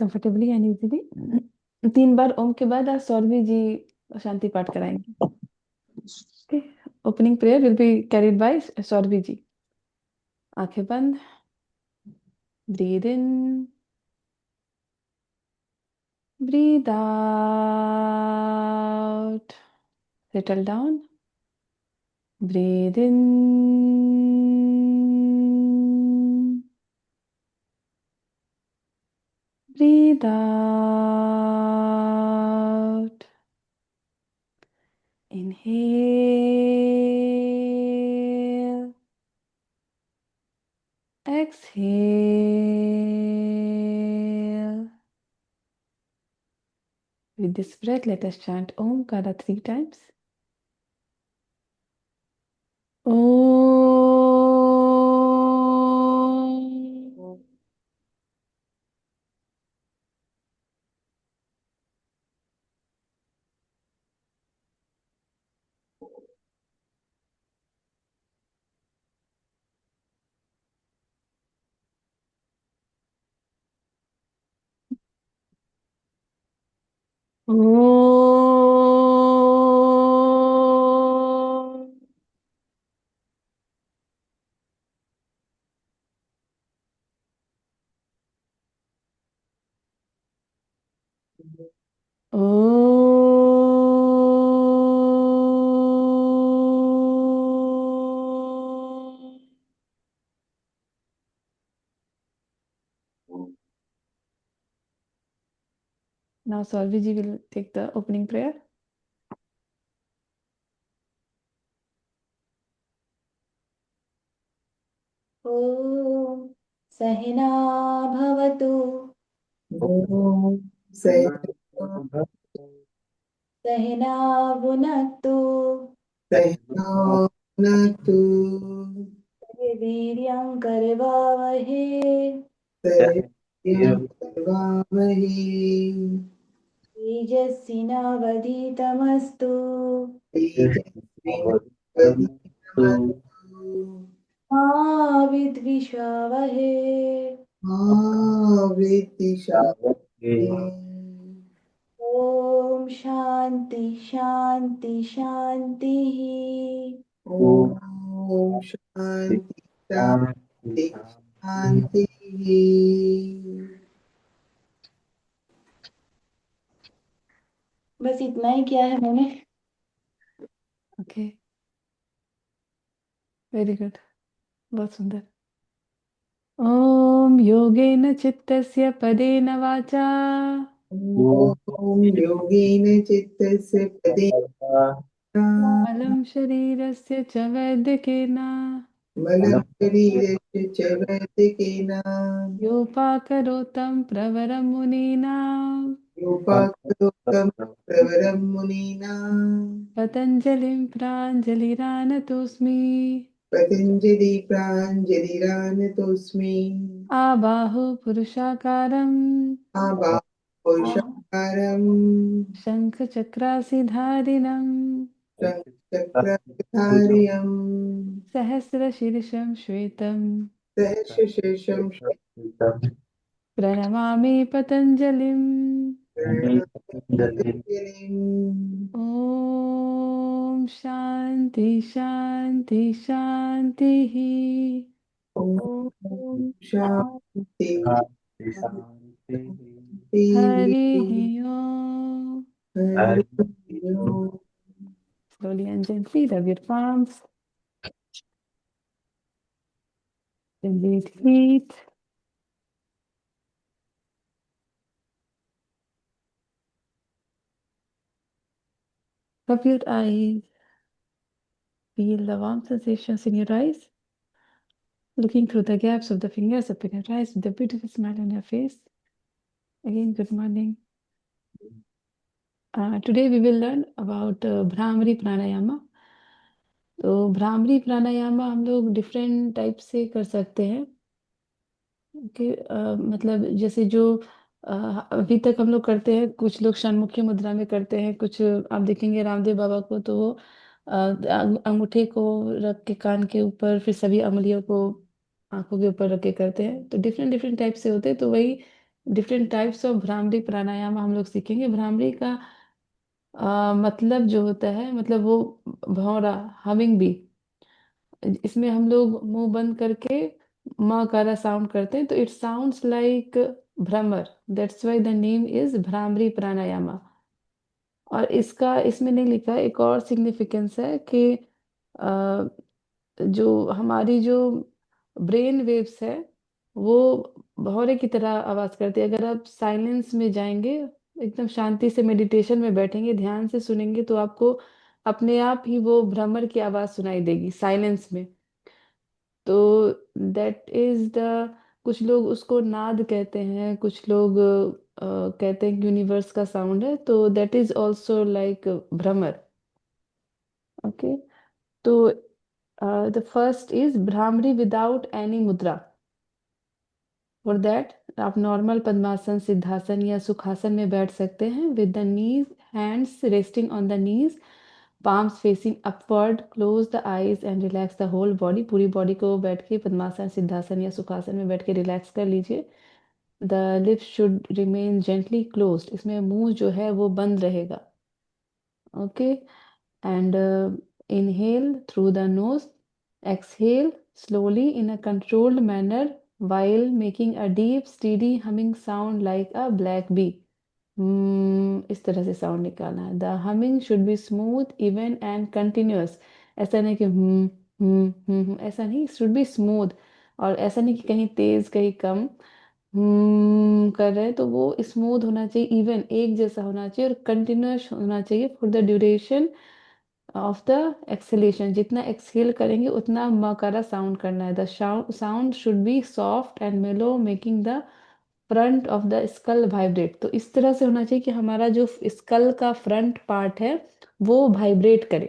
Comfortably and easily. 3 बार ओम के बाद आज सौरभी जी शांति पाठ कराएंगे। Okay. Opening prayer will be carried by Saurabhi ji. आंखें बंद। Breathe in. Breathe out. Settle down. Breathe in. Breathe out. Inhale. Exhale. With this breath, let us chant Omkara 3 times. Om. Om. Om. Now Solvi ji will take the opening prayer. ॐ सहना भवतु ॐ सहना सहना भुनक्तु भुनक्तु वीर्यं करवावहे सत्यं करवावहै तेजस्विनावधीतमस्तु तेजस्विनावधीतमस्तु मा विद्विषावहे मा विद्विषावहै। ॐ शान्ति शान्ति शान्तिः। ॐ शान्ति शान्ति शान्तिः। बस इतना ही किया है मैंने। ओके। Very good. बहुत सुंदर। ओम योगेन चित्तस्य पदेन वाचा ॐ योगेन चित्तस्य पदेन मलं शरीरस्य च वैद्यकेन मलं शरीरस्य च वैदिकेन योपाकरोतं प्रवरं मुनीनां योपाकरोक्तं प्रवरं मुनिना पतञ्जलिं प्राञ्जलिरानतोऽस्मि। पतञ्जलि प्राञ्जलिरानतोऽस्मि। आबाहो पुरुषाकारं आबाहुषकारं शङ्खचक्रासिधारिणं शङ्खचक्रधार्यं सहस्रशीर्षं श्वेतं सहस्रशीर्षं प्रणमामि पतञ्जलिम्। शरणं ॐ शान्ति शान्ति शान्तिः। ॐ शान्ति हरिः शान्तिः। ॐ। हरि ओम्। Slowly and gently rub your palms. Then breathe feet. Rub your eyes. Feel the warm sensations in your eyes. Looking through the gaps of the fingers up in your eyes with a beautiful smile on your face. Again, good morning. Today we will learn about Bhramari Pranayama. तो भ्रामरी प्राणायाम हम लोग different type से कर सकते हैं। Okay. मतलब जैसे जो अ, अभी तक हम लोग करते हैं, कुछ लोग षण्मुखी मुद्रा में करते हैं, कुछ आप देखेंगे रामदेव बाबा को तो वो अंगूठे को रख के कान के ऊपर, फिर सभी अंगुलियों को आंखों के ऊपर रख के करते हैं। तो डिफरेंट डिफरेंट टाइप से होते हैं। तो वही डिफरेंट टाइप्स ऑफ भ्रामरी प्राणायाम हम लोग सीखेंगे। भ्रामरी का मतलब जो होता है, मतलब वो भौरा, हमिंग बी, इसमें हम लोग मुंह बंद करके माँ कारा साउंड करते हैं, तो it sounds like Bhramar, that's why the name is bhramari प्राणायामा। और इसका इसमें नहीं लिखा, एक और सिग्निफिकेंस है कि अ, जो हमारी जो ब्रेन वेव्स है वो भौरे की तरह आवाज करती है। अगर आप साइलेंस में जाएंगे, एकदम शांति से मेडिटेशन में बैठेंगे, ध्यान से सुनेंगे, तो आपको अपने आप ही वो भ्रमर की आवाज सुनाई देगी साइलेंस में। तो दैट इज द, कुछ लोग उसको नाद कहते हैं, कुछ लोग कहते हैं कि यूनिवर्स का साउंड है, तो that is also like Bhramar. Okay. तो the first is bhramari without any मुद्रा। फॉर दैट आप नॉर्मल पद्मासन, सिद्धासन या सुखासन में बैठ सकते हैं, with the knees, hands resting on the knees, palms facing upward, close the eyes and relax the whole body। पूरी body को बैठ के पद्मासन, सिद्धासन या सुखासन में बैठ के रिलैक्स कर लीजिए। The lips should remain gently closed, इसमें मुंह जो है वो बंद रहेगा। Okay. And inhale through the nose, exhale slowly in a controlled manner while making a deep steady humming sound like a black bee। इस तरह से साउंड निकालना है। The humming should be smooth, even and continuous. ऐसा नहीं कि ऐसा नहीं, शुड बी स्मूथ। और ऐसा नहीं कि कहीं तेज कहीं कम कर रहे हैं, तो वो स्मूथ होना चाहिए, इवन एक जैसा होना चाहिए, और कंटिन्यूअस होना चाहिए for the duration of the exhalation. जितना एक्सहेल करेंगे उतना मकारा साउंड करना है। The sound should be soft and mellow, making the front of the skull vibrate. तो इस तरह से होना चाहिए कि हमारा जो स्कल का फ्रंट पार्ट है वो वाइब्रेट करे।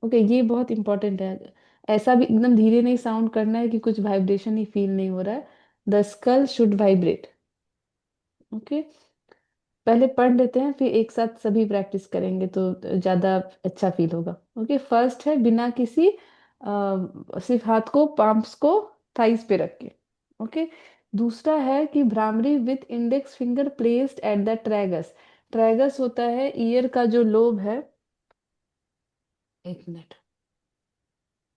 ओके, ये बहुत इंपॉर्टेंट है। ऐसा भी एकदम धीरे नहीं साउंड करना है कि कुछ वाइब्रेशन ही फील नहीं हो रहा है। The skull should vibrate. Okay, पहले पढ़ लेते हैं, फिर एक साथ सभी प्रैक्टिस करेंगे तो ज्यादा अच्छा फील होगा। ओके, फर्स्ट है बिना किसी सिर्फ हाथ को, पाम्स को थाइस पे रख के। ओके। दूसरा है कि bhramari with index finger placed at the tragus. Tragus होता है ईयर का जो लोब है। एक मिनट,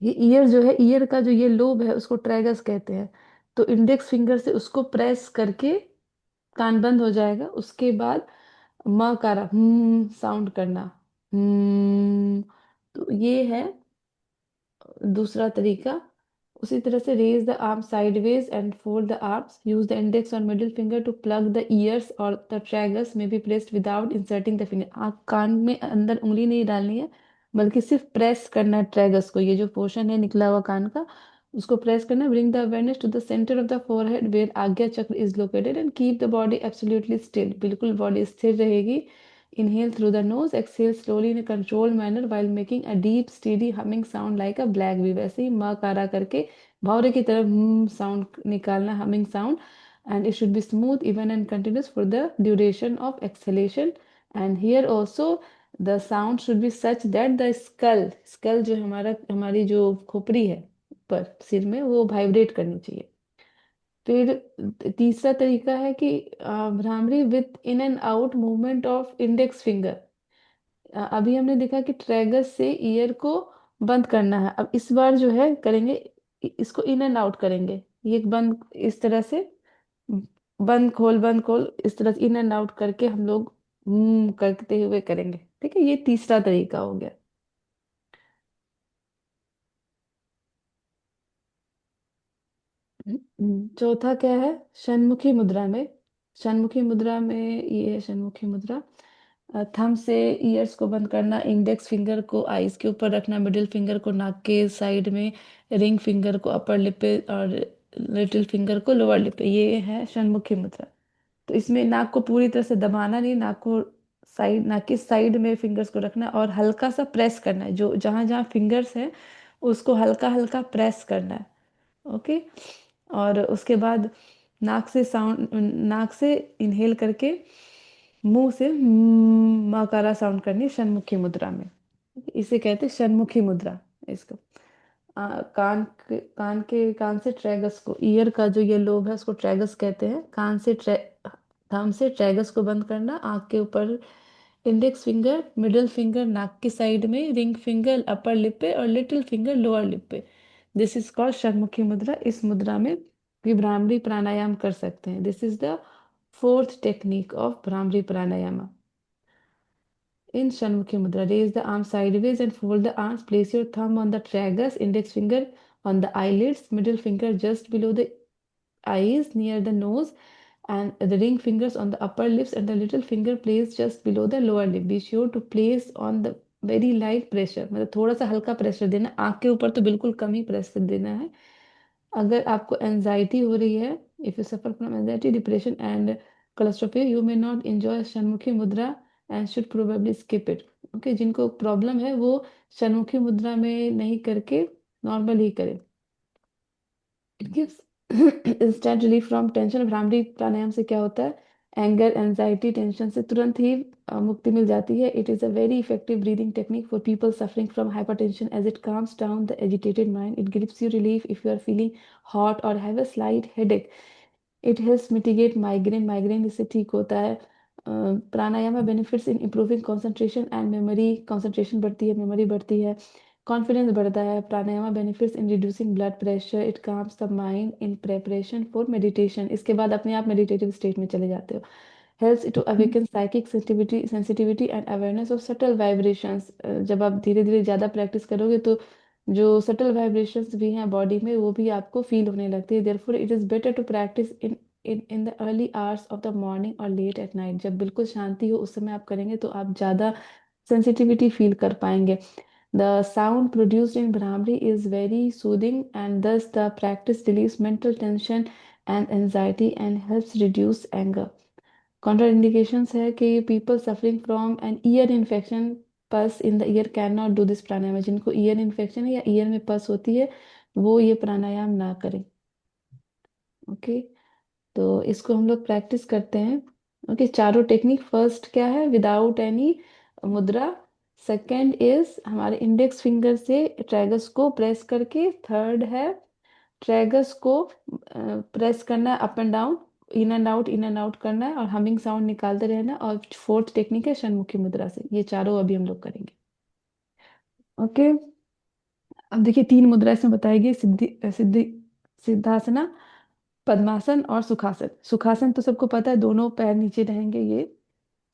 ये ईयर जो है, ईयर का जो ये लोब है उसको ट्रैगस कहते हैं। तो इंडेक्स फिंगर से उसको प्रेस करके कान बंद हो जाएगा, उसके बाद म का साउंड करना। तो ये है दूसरा तरीका। उसी तरह से raise the arm sideways and fold the arms, use the index और middle finger to plug the ears और द ट्रैगस में be pressed without inserting the finger. आप कान में अंदर उंगली नहीं डालनी है, बल्कि सिर्फ प्रेस करना है ट्रैगस को, ये जो पोर्शन है निकला हुआ कान का, उसको प्रेस करना। Bring the awareness to the centre of the forehead where ajna chakra is located and keep the body absolutely still, बिल्कुल बॉडी स्थिर रहेगी। Inhale through the nose, exhale slowly in a controlled manner while making a deep, steady humming sound like a black bee। वैसे ही म कारा करके भौरे की तरफ साउंड निकालना, humming sound, and it should be smooth, even and continuous for the duration of exhalation। And here also the sound should be such that the skull जो हमारी जो खोपड़ी है ऊपर सिर में, वो वाइब्रेट करनी चाहिए। फिर तीसरा तरीका है कि bhramari with in and out movement of index finger. अभी हमने देखा कि ट्रैगस से ईयर को बंद करना है, अब इस बार जो है करेंगे, इसको इन एंड आउट करेंगे। ये बंद इस तरह से, बंद खोल इस तरह से इन एंड आउट करके हम लोग करते हुए करेंगे। ठीक है, ये तीसरा तरीका हो गया। चौथा क्या है? षण्मुखी मुद्रा में। षण्मुखी मुद्रा में ये है षण्मुखी मुद्रा। थंब से ईयर्स को बंद करना, इंडेक्स फिंगर को आईज के ऊपर रखना, मिडिल फिंगर को नाक के साइड में, रिंग फिंगर को अपर लिप पे और लिटिल फिंगर को लोअर लिप पे, ये है षण्मुखी मुद्रा। तो इसमें नाक को पूरी तरह से दबाना नहीं, नाक को साइड, नाक की साइड में फिंगर्स को रखना और हल्का सा प्रेस करना है, जो जहां जहां फिंगर्स हैं उसको हल्का हल्का प्रेस करना है। ओके। और उसके बाद नाक से इनहेल करके मुंह से मकारा साउंड करनी है षण्मुखी मुद्रा में। इसे कहते हैं षण्मुखी मुद्रा इसको। कान से ट्रैगस को, ईयर का जो ये लोब है उसको ट्रैगस कहते हैं। थंब से ट्रैगस को बंद करना, आंख के ऊपर इंडेक्स फिंगर, मिडिल फिंगर नाक की साइड में, रिंग फिंगर अपर लिप पे और लिटिल फिंगर लोअर लिप पे। दिस इज कॉल्ड शर्मुखी मुद्रा। इस मुद्रा में भी भ्रामरी प्राणायाम कर सकते हैं। This is the fourth technique of bhramari pranayama. In Shanmukhi Mudra, raise the arms sideways and fold the arms. Place your thumb on the tragus, index finger on the eyelids, middle finger just below the eyes near the nose, and the ring fingers on the upper lips, and the little finger placed just below the lower lip. Be sure to place on the very light pressure, मतलब थोड़ा सा हल्का pressure देना, आंख के ऊपर तो बिल्कुल कम ही प्रेशर देना है। अगर आपको एंजाइटी हो रही है, if you suffer from anxiety, depression and claustrophobia, you may not enjoy Shanmukhi mudra and should probably skip it. Okay, जिनको प्रॉब्लम है वो शनमुखी मुद्रा में नहीं करके नॉर्मल ही करें। It gives instant relief from tension. Bhramari pranayama से क्या होता है, एंगर, एंजाइटी, टेंशन से तुरंत ही मुक्ति मिल जाती है। It is a very effective breathing technique for people suffering from hypertension as it calms down the agitated mind. It gives you relief if you are feeling hot or have a slight headache. It helps mitigate migraine, migraine इससे ठीक होता है। Pranayama benefits in improving concentration and memory, concentration बढ़ती है, memory बढ़ती है, confidence बढ़ता है। Pranayama benefits in reducing blood pressure, it calms the mind in preparation for meditation. इसके बाद अपने आप मेडिटेटिव स्टेट में चले जाते हो। Helps to awaken psychic sensitivity and awareness of subtle vibrations. जब आप धीरे धीरे ज़्यादा प्रैक्टिस करोगे तो जो सटल वाइब्रेशंस भी हैं बॉडी में वो भी आपको फील होने लगती है। Therefore it is better to practise in the early hours of the morning और लेट एट नाइट। जब बिल्कुल शांति हो उस समय आप करेंगे तो आप ज़्यादा सेंसिटिविटी फील कर पाएंगे। The sound produced in Bhramari is very soothing and thus the practice release mental tension and anxiety and helps reduce anger. Contraindications है कि people suffering from an ear infection, pus in the ear cannot do this प्राणायाम। जिनको ear infection है या year में पस होती है वो ये प्राणायाम ना करें। ओके, तो इसको हम लोग प्रैक्टिस करते हैं। ओके, चारों टेक्निक। फर्स्ट क्या है, विदाउट एनी मुद्रा। सेकंड इज हमारे इंडेक्स फिंगर से ट्रैगस को प्रेस करके। थर्ड है ट्रैगस को प्रेस करना है up and down, in and out करना है और हमिंग साउंड निकालते रहना। और फोर्थ टेक्निक है शनमुखी मुद्रा से। ये चारों अभी हम लोग करेंगे। ओके, अब देखिए तीन मुद्रा इसमें बताई गई, सिद्धासना, पद्मासन और सुखासन। सुखासन तो सबको पता है, दोनों पैर नीचे रहेंगे, ये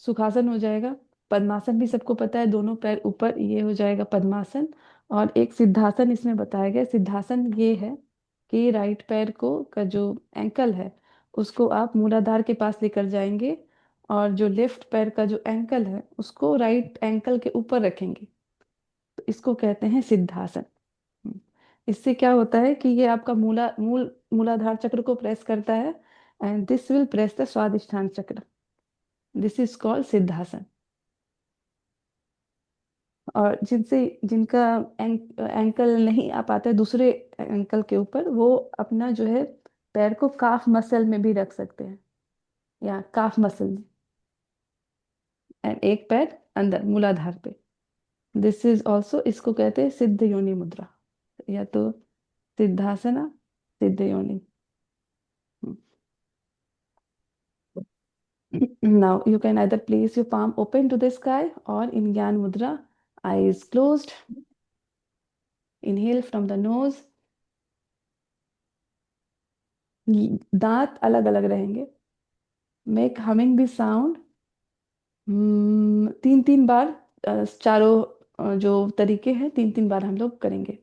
सुखासन हो जाएगा। पद्मासन भी सबको पता है, दोनों पैर ऊपर, ये हो जाएगा पद्मासन। और एक सिद्धासन इसमें बताया गया। सिद्धासन ये है कि राइट पैर को का जो एंकल है उसको आप मूलाधार के पास लेकर जाएंगे और जो लेफ्ट पैर का जो एंकल है उसको राइट एंकल के ऊपर रखेंगे। तो इसको कहते हैं सिद्धासन। हम्म। इससे क्या होता है कि ये आपका मूलाधार चक्र को प्रेस करता है and this will press the Svadhishthana chakra. This is called Siddhasana. और जिनका एंकल नहीं आ पाता है दूसरे एंकल के ऊपर, वो अपना जो है पैर को काफ मसल में भी रख सकते हैं, या काफ मसल में, एंड एक पैर अंदर मूलाधार पे। दिस इज ऑल्सो, इसको कहते हैं सिद्ध योनि मुद्रा, या तो सिद्धासना, सिद्ध योनि। Now you can either place your palm open to the sky or in Gyan Mudra, eyes closed. Inhale from the nose. दांत अलग अलग रहेंगे। मेक हमिंग दिस साउंड तीन तीन बार। चारों जो तरीके हैं तीन तीन बार हम लोग करेंगे।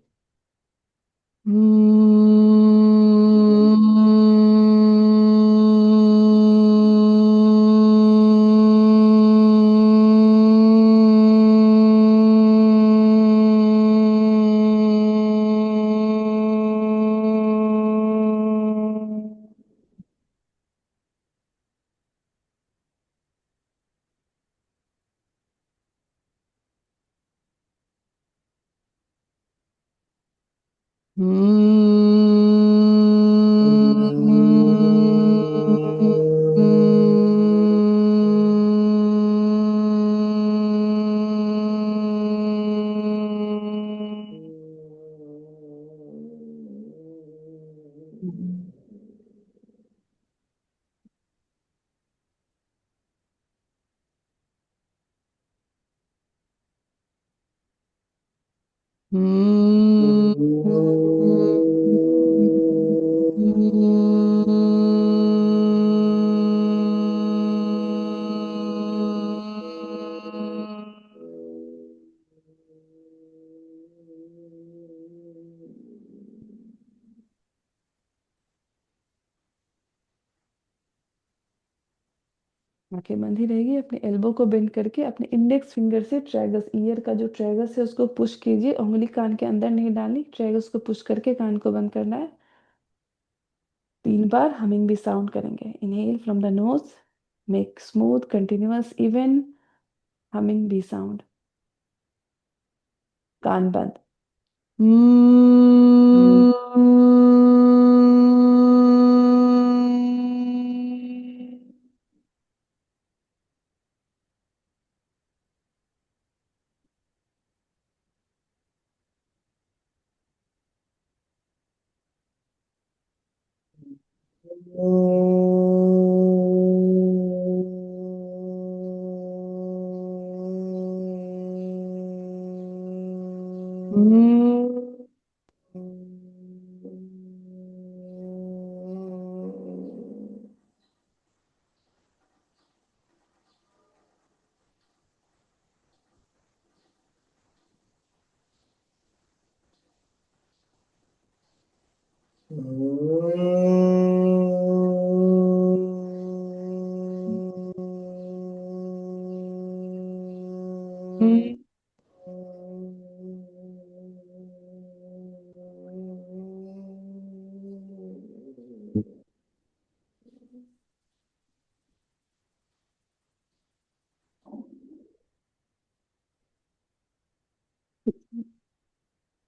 आंखें बंद ही रहेगी। अपने एल्बो को बेंड करके अपने इंडेक्स फिंगर से ट्रैगस, ईयर का जो ट्रैगस है उसको पुश कीजिए। उंगली कान के अंदर नहीं डालनी, ट्रैगस को पुश करके कान को बंद करना है। 3 बार हमिंग भी साउंड करेंगे। Inhale from the nose, make smooth continuous even humming bee sound. कान बंद।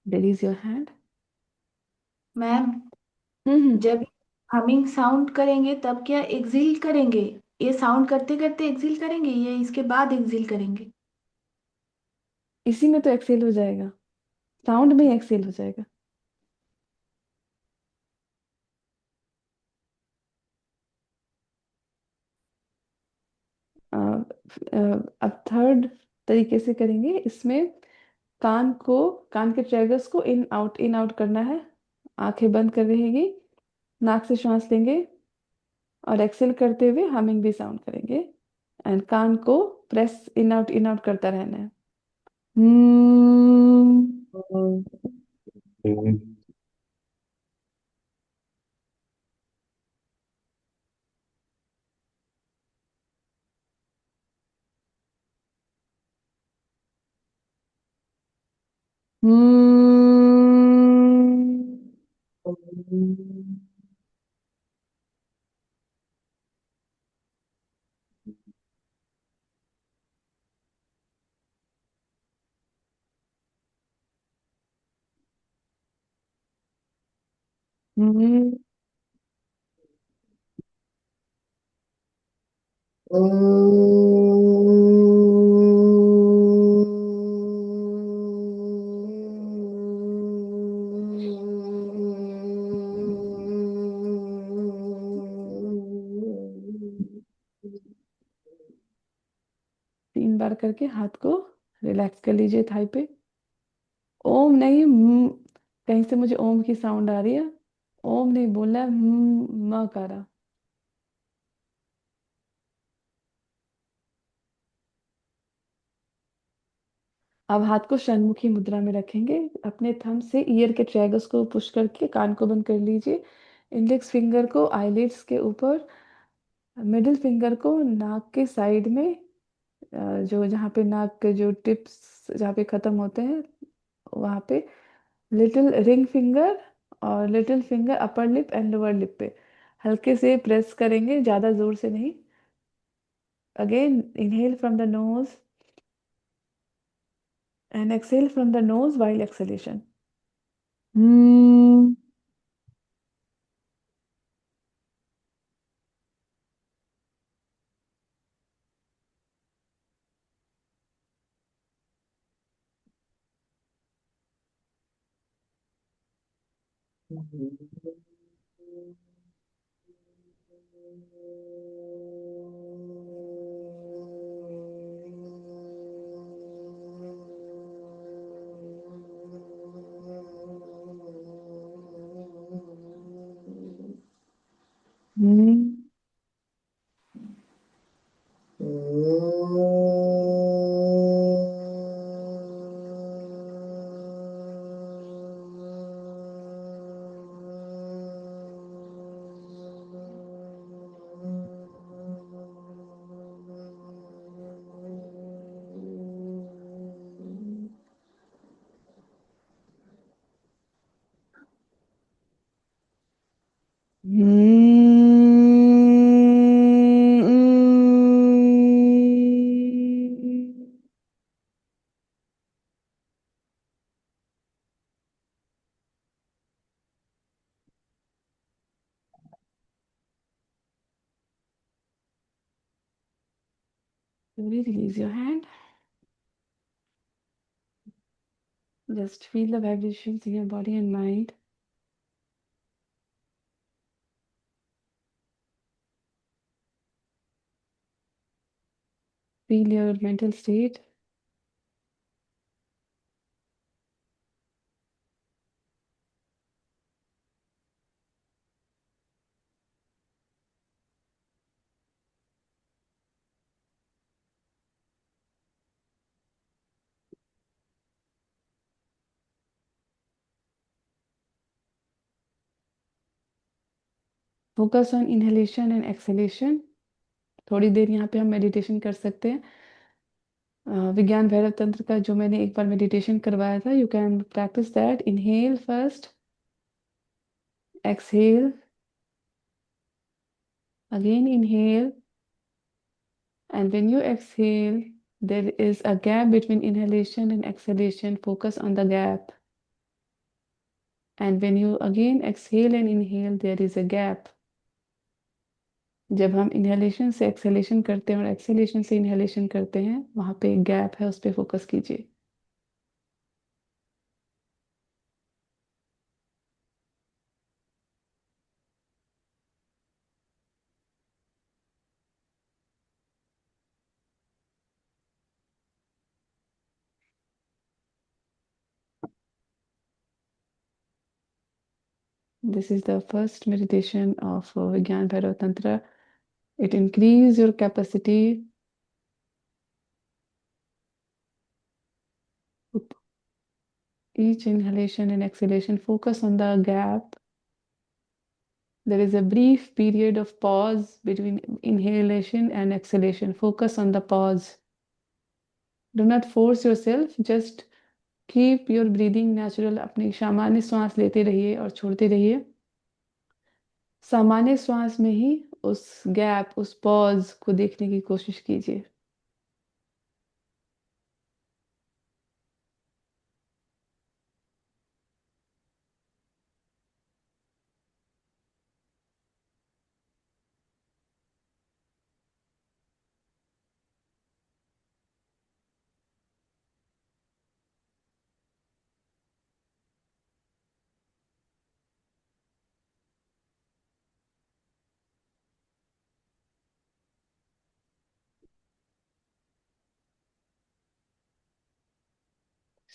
Release your hand. Ma'am, hmm. जब हमिंग साउंड करेंगे तब क्या एक्सिल करेंगे? ये साउंड करते करते एक्सिल करेंगे या इसके बाद एक्सिल करेंगे? इसी में तो एक्सेल हो जाएगा, साउंड में एक्सेल हो जाएगा। अब थर्ड तरीके से करेंगे। इसमें कान को, कान के ट्रैगर्स को इन आउट करना है। आंखें बंद कर रहेगी, नाक से श्वास लेंगे और एक्सेल करते हुए हमिंग भी साउंड करेंगे। एंड कान को प्रेस इन आउट करता रहना है। हम्म। हम्म। 嗯 3 बार करके हाथ को रिलैक्स कर लीजिए थाई पे। ओम नहीं, कहीं से मुझे ओम की साउंड आ रही है। ओम नहीं बोलना है, म करा। अब हाथ को षण्मुखी मुद्रा में रखेंगे। अपने थंब से ईयर के ट्रैगस को पुश करके कान को बंद कर लीजिए। इंडेक्स फिंगर को आईलिड्स के ऊपर, मिडिल फिंगर को नाक के साइड में, जो जहाँ पे नाक के जो टिप्स जहाँ पे खत्म होते हैं वहाँ पे, लिटिल रिंग फिंगर और little finger upper lip and lower lip पे हल्के से प्रेस करेंगे, ज्यादा जोर से नहीं। Again inhale from the knows and exhale from the knows while exhalation. Hmm. Slowly release your hand. Just feel the vibrations in your body and mind. Feel your mental state. Focus on inhalation and exhalation. थोड़ी देर यहाँ पे हम meditation कर सकते हैं। विज्ञान भैरव तंत्र का जो मैंने एक बार मेडिटेशन करवाया था, you can practice that. Inhale first, exhale, again inhale, and when you exhale, there is a gap between inhalation and exhalation. Focus on the gap. And when you again exhale and inhale, there is a gap. जब हम inhalation से exhalation करते हैं और exhalation से inhalation करते हैं, वहां पे एक गैप है, उस पर फोकस कीजिए। This is the first meditation of Vigyan Bhairav Tantra. It increases your capacity with each inhalation and exhalation. Focus on the gap. There is a brief period of pause between inhalation and exhalation. Focus on the pause. Do not force yourself. Just keep your breathing natural. अपनी सामान्य श्वास लेते रहिए और छोड़ते रहिए। सामान्य श्वास में ही उस गैप, उस पॉज को देखने की कोशिश कीजिए।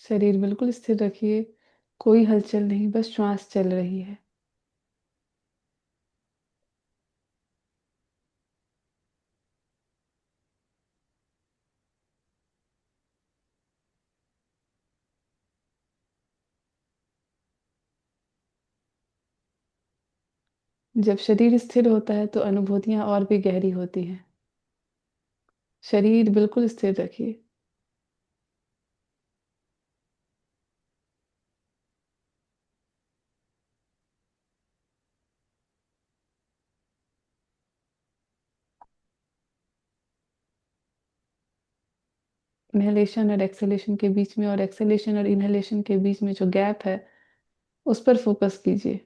शरीर बिल्कुल स्थिर रखिए, कोई हलचल नहीं, बस श्वास चल रही है। जब शरीर स्थिर होता है तो अनुभूतियां और भी गहरी होती हैं। शरीर बिल्कुल स्थिर रखिए। इनहेलेशन और एक्सहेलेशन के बीच में और एक्सहेलेशन और इनहेलेशन के बीच में जो गैप है, उस पर फोकस कीजिए।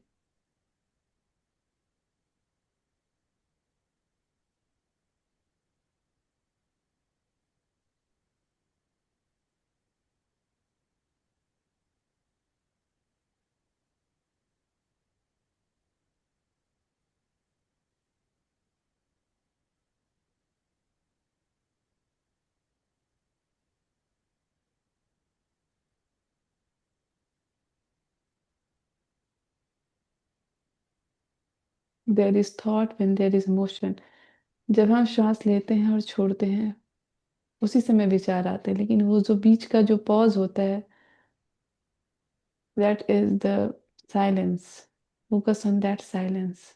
There is thought when there is motion. जब हम श्वास लेते हैं और छोड़ते हैं, उसी समय विचार आते हैं, लेकिन वो जो बीच का जो पॉज होता है, that is the silence. Focus on that silence.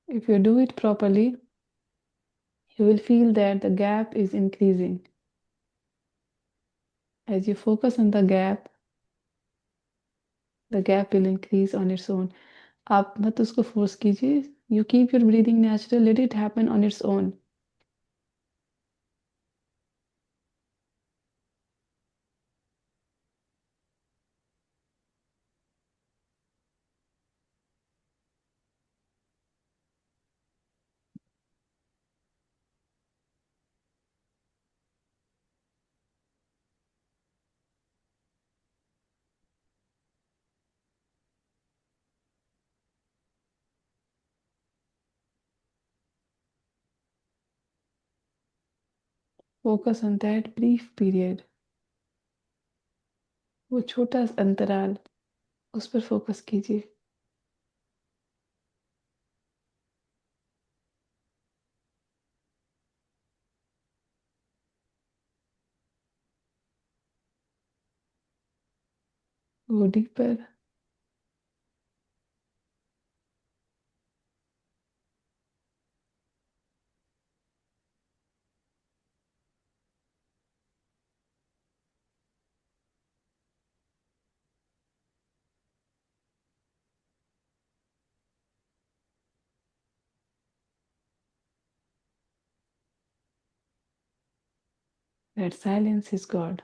If you do it properly, you will feel that the gap is increasing. As you focus on the gap will increase on its own. आप मत उसको force कीजिए. You keep your breathing natural. Let it happen on its own. Focus on that brief period. वो छोटा अंतराल, उस पर focus कीजिए. Go deeper. That silence is God.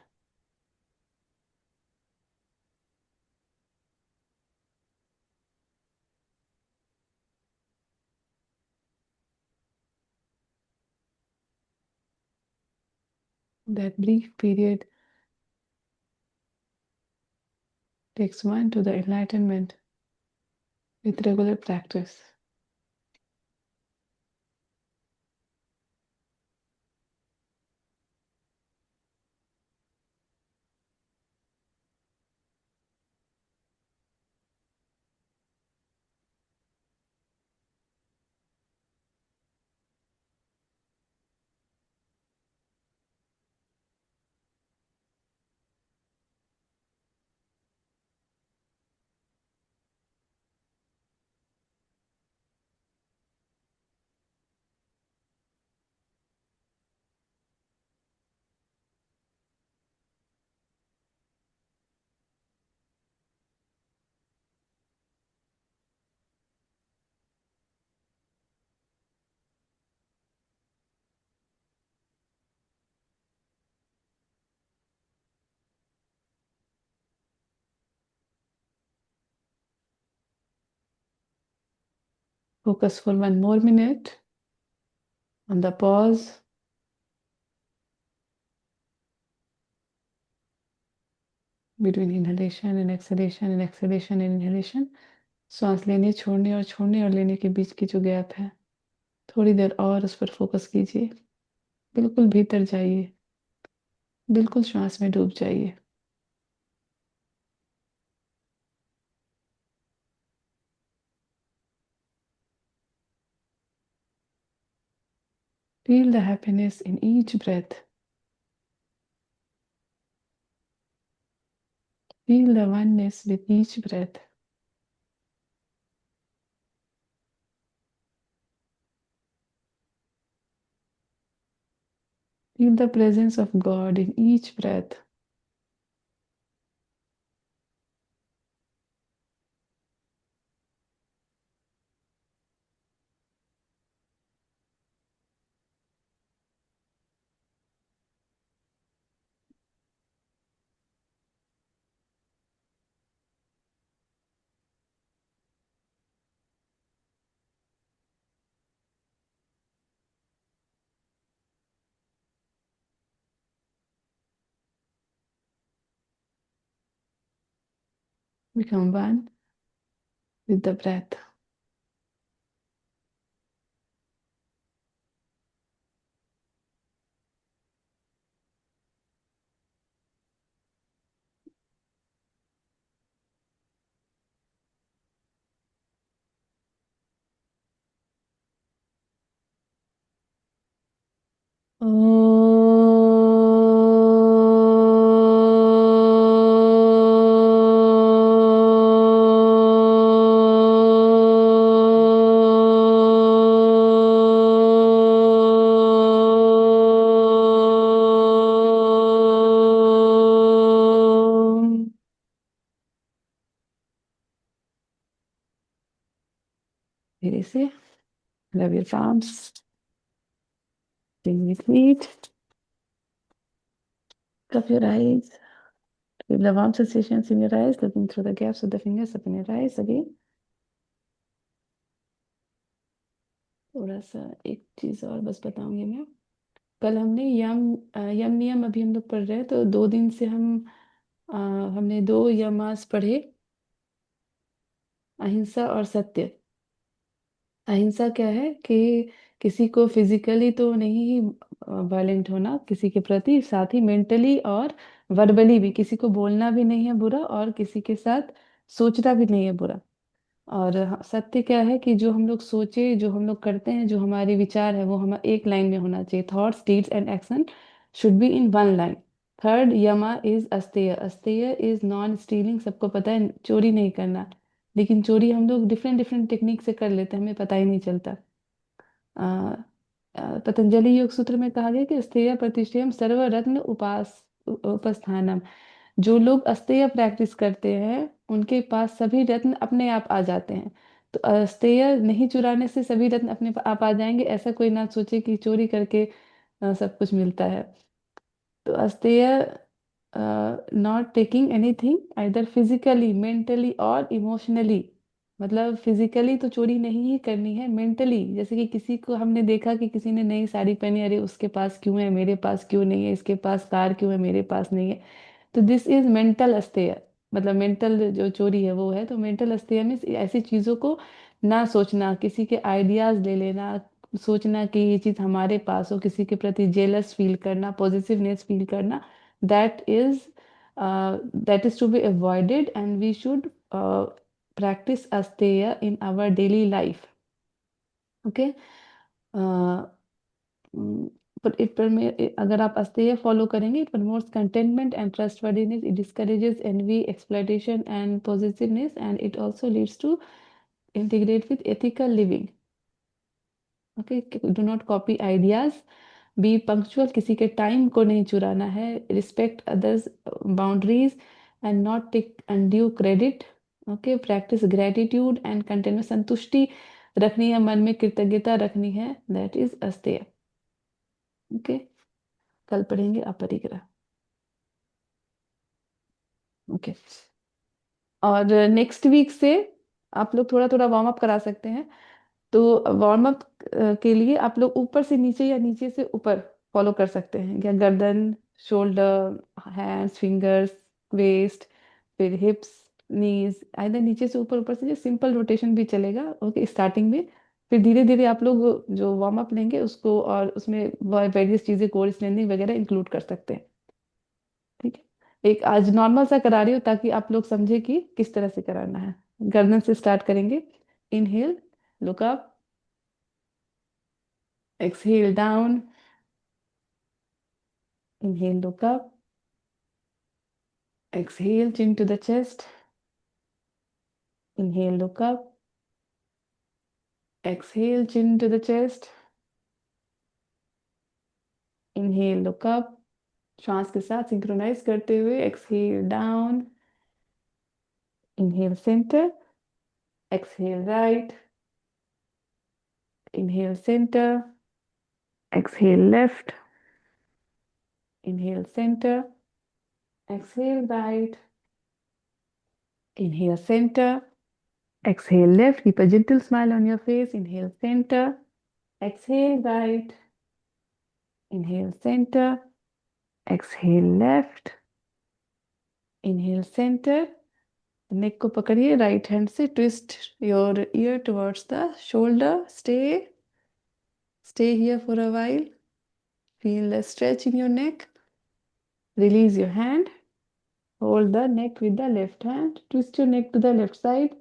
That brief period takes one to the enlightenment with regular practice. Focus for 1 more minute on the pause between inhalation and exhalation and exhalation and inhalation. सांस लेने छोड़ने और लेने के बीच की जो gap है, थोड़ी देर और उस पर फोकस कीजिए. बिल्कुल भीतर जाइए, बिल्कुल श्वास में डूब जाइए. Feel the happiness in each breath. Feel the oneness with each breath. Feel the presence of God in each breath. Become one with the breath. धीरे से rub your palms, bring your feet, cup your eyes, feel the warm sensations in your eyes, looking through the gaps of the fingers up in your eyes again. थोड़ा सा एक चीज और बस बताऊंगी मैं। कल हमने यम नियम अभी हम लोग पढ़ रहे हैं, तो 2 दिन से हमने 2 यमास पढ़े, अहिंसा और सत्य। अहिंसा क्या है कि किसी को फिजिकली तो नहीं वायलेंट होना किसी के प्रति, साथ ही मेंटली और वर्बली भी किसी को बोलना भी नहीं है बुरा, और किसी के साथ सोचना भी नहीं है बुरा। और सत्य क्या है कि जो हम लोग सोचे, जो हम लोग करते हैं, जो हमारे विचार है, वो हम एक लाइन में होना चाहिए। Thoughts, deeds and action should be in one line. Third yama is asteya. Asteya is non stealing. सबको पता है चोरी नहीं करना, लेकिन चोरी हम लोग डिफरेंट डिफरेंट टेक्निक से कर लेते हैं, हमें पता ही नहीं चलता। आ, पतंजलि योग सूत्र में कहा गया कि अस्तेय प्रतिष्ठेयम सर्व रत्न उपस्थानम। जो लोग अस्तेय प्रैक्टिस करते हैं उनके पास सभी रत्न अपने आप आ जाते हैं। तो अस्तेय नहीं चुराने से सभी रत्न अपने आप आ जाएंगे, ऐसा कोई ना सोचे कि चोरी करके सब कुछ मिलता है। तो asteya not taking anything either physically, mentally और इमोशनली। मतलब फिजिकली तो चोरी नहीं ही करनी है, मेंटली जैसे कि किसी को हमने देखा कि किसी ने नई साड़ी पहनी, अरे उसके पास क्यों है मेरे पास क्यों नहीं है, इसके पास कार क्यों है मेरे पास नहीं है। तो दिस इज मेंटल अस्तेय। मतलब मेंटल जो चोरी है वो है। तो मेंटल अस्तेय में ऐसी चीजों को ना सोचना, किसी के आइडियाज ले लेना, सोचना कि ये चीज हमारे पास हो, किसी के प्रति जेलस फील करना, पॉजिटिवनेस फील करना, that is that is to be avoided, and we should practice asteya in our daily life. Okay. Mm, पर इट पर में अगर आप अस्तेय फॉलो करेंगे, it promotes contentment and trustworthiness, it discourages envy, exploitation and possessiveness, and it also leads to integrate with ethical living. Okay. Do not copy ideas, be punctual, किसी के time को नहीं चुराना है, respect others boundaries and not take undue credit. Okay. Practise gratitude and contentment, संतुष्टि रखनी है, मन में कृतज्ञता रखनी है, दैट इज अस्तेय। ओके। कल पढ़ेंगे अपरिग्रह। ओके। और नेक्स्ट वीक से आप लोग थोड़ा थोड़ा वार्म अप करा सकते हैं। तो वार्म अप के लिए आप लोग ऊपर से नीचे या नीचे से ऊपर फॉलो कर सकते हैं, या गर्दन, शोल्डर, हैंड्स, फिंगर्स, वेस्ट, फिर हिप्स, नीज, आइदर नीचे से ऊपर, ऊपर से जो सिंपल रोटेशन भी चलेगा। ओके स्टार्टिंग में। फिर धीरे धीरे आप लोग जो वार्म अप लेंगे उसको, और उसमें वेरियस चीजें, कोर स्ट्रेंथिंग वगैरह इंक्लूड कर सकते हैं। ठीक है। एक आज नॉर्मल सा करा रही हूँ ताकि आप लोग समझे कि किस तरह से कराना है। गर्दन से स्टार्ट करेंगे। Inhale, look up, exhale down, inhale, look up, exhale, chin to the chest, inhale, look up, exhale, chin to the chest, inhale, look up, श्वास के साथ सिंक्रोनाइज करते हुए exhale down, inhale center, exhale right, inhale center, exhale left, inhale center, exhale right, inhale center, exhale left, keep a gentle smile on your face, inhale center, exhale right, inhale center, exhale left, inhale center, neck को पकड़िए, right hand से twist your year towards the shoulder, stay here for a while, feel a stretch in your neck, release your hand, hold the neck with the left hand, twist your neck to the left side,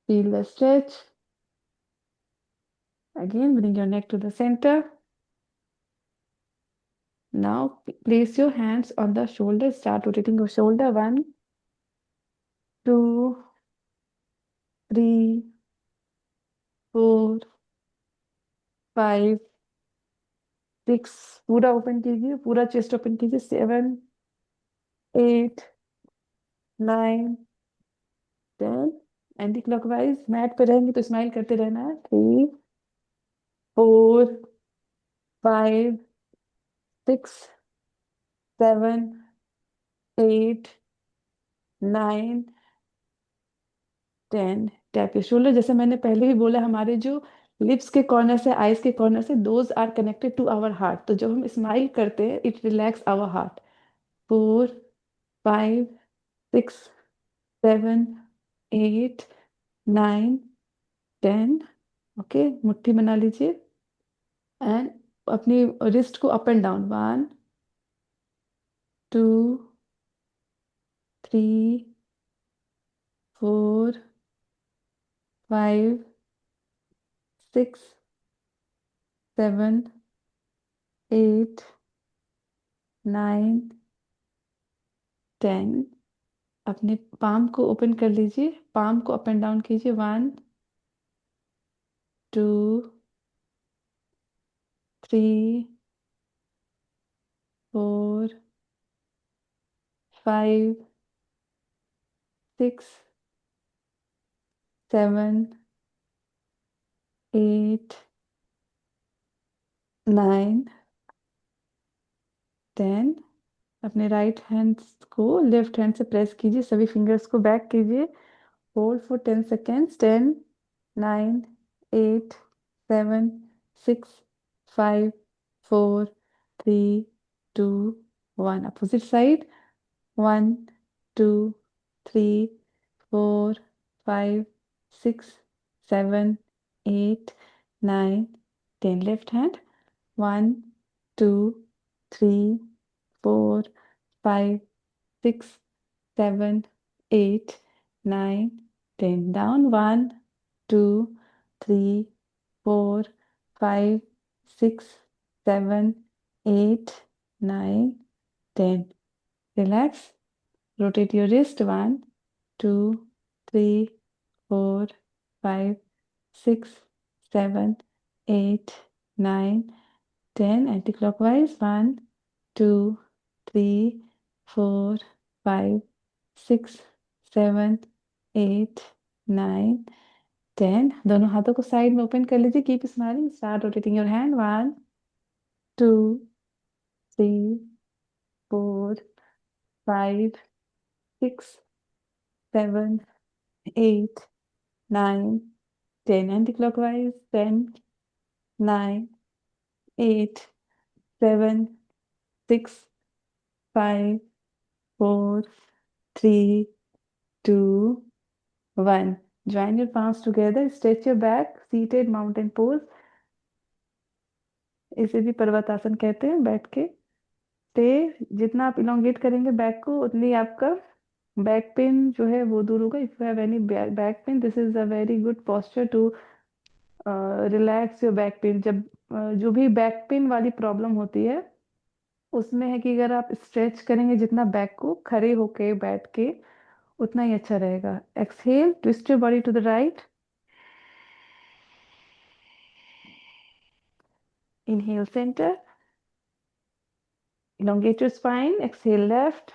feel the stretch, again bring your neck to the center. Now place your hands on the shoulder, start rotating your shoulder, 1, 2, 3, 4, 5, 6, पूरा open कीजिए, पूरा chest open कीजिए, 7, 8, 9, 10, anti clockwise mat पे रहेंगे तो smile करते रहना है। 3, 4, 5, 6, 7, 8, 9, 10। Tap your shoulder. जैसे मैंने पहले भी बोला, हमारे जो लिप्स के कॉर्नर से, आईज के कॉर्नर से, those are connected to our heart. तो जब हम स्माइल करते हैं it relax our heart. 4, 5, 6, 7, 8, 9, 10। Okay, मुट्ठी बना लीजिए एंड अपनी रिस्ट को अप एंड डाउन। 1, 2, 3, 4, 5, 6, 7, 8, 9, 10। अपने पाम को ओपन कर लीजिए, पाम को अप एंड डाउन कीजिए। 1, 2, 3, 4, 5, 6, 7, 8, 9, 10। अपने राइट हैंड को लेफ्ट हैंड से प्रेस कीजिए, सभी फिंगर्स को बैक कीजिए। Hold for 10 seconds. 10, 9, 8, 7, 6, 5, 4, 3, 2, 1। Opposite side. 1, 2, 3, 4, 5, 6, 7, 8, 9, 10। Left hand. 1, 2, 3, 4, 5, 6, 7, 8, 9, 10. Down. 1, 2, 3, 4, 5, 6, 7, 8, 9, 10. Relax. Rotate your wrist. 1, 2, 3, 4, 5, 6, 7, 8, 9, 10. Anti-clockwise. 1, 2, 3, 4, 5, 6, 7, 8, 9, 10। दोनों हाथों को साइड में ओपन कर लीजिए। Keep smiling. Start rotating your hand. 1, 2, 3, 4, 5, 6, 7, 8, 9, 10. Anti-clockwise. 10, 9, 8, 7, 6, 5, 4, 3, 2, 1. Join your palms together. Stretch your back. Seated mountain pose. इसे भी पर्वतासन कहते हैं। बैठ के स्टे। जितना आप इलोंगेट करेंगे बैक को, उतनी आपका बैक पेन जो है वो दूर होगा। If you have any back pain, this is a very good posture to relax your back pain. जब जो भी बैक पेन वाली प्रॉब्लम होती है, उसमें है कि अगर आप स्ट्रेच करेंगे जितना बैक को, खड़े होके बैठ के, उतना ही अच्छा रहेगा। Exhale, twist your body to the right. Inhale center. Elongate your spine. Exhale left.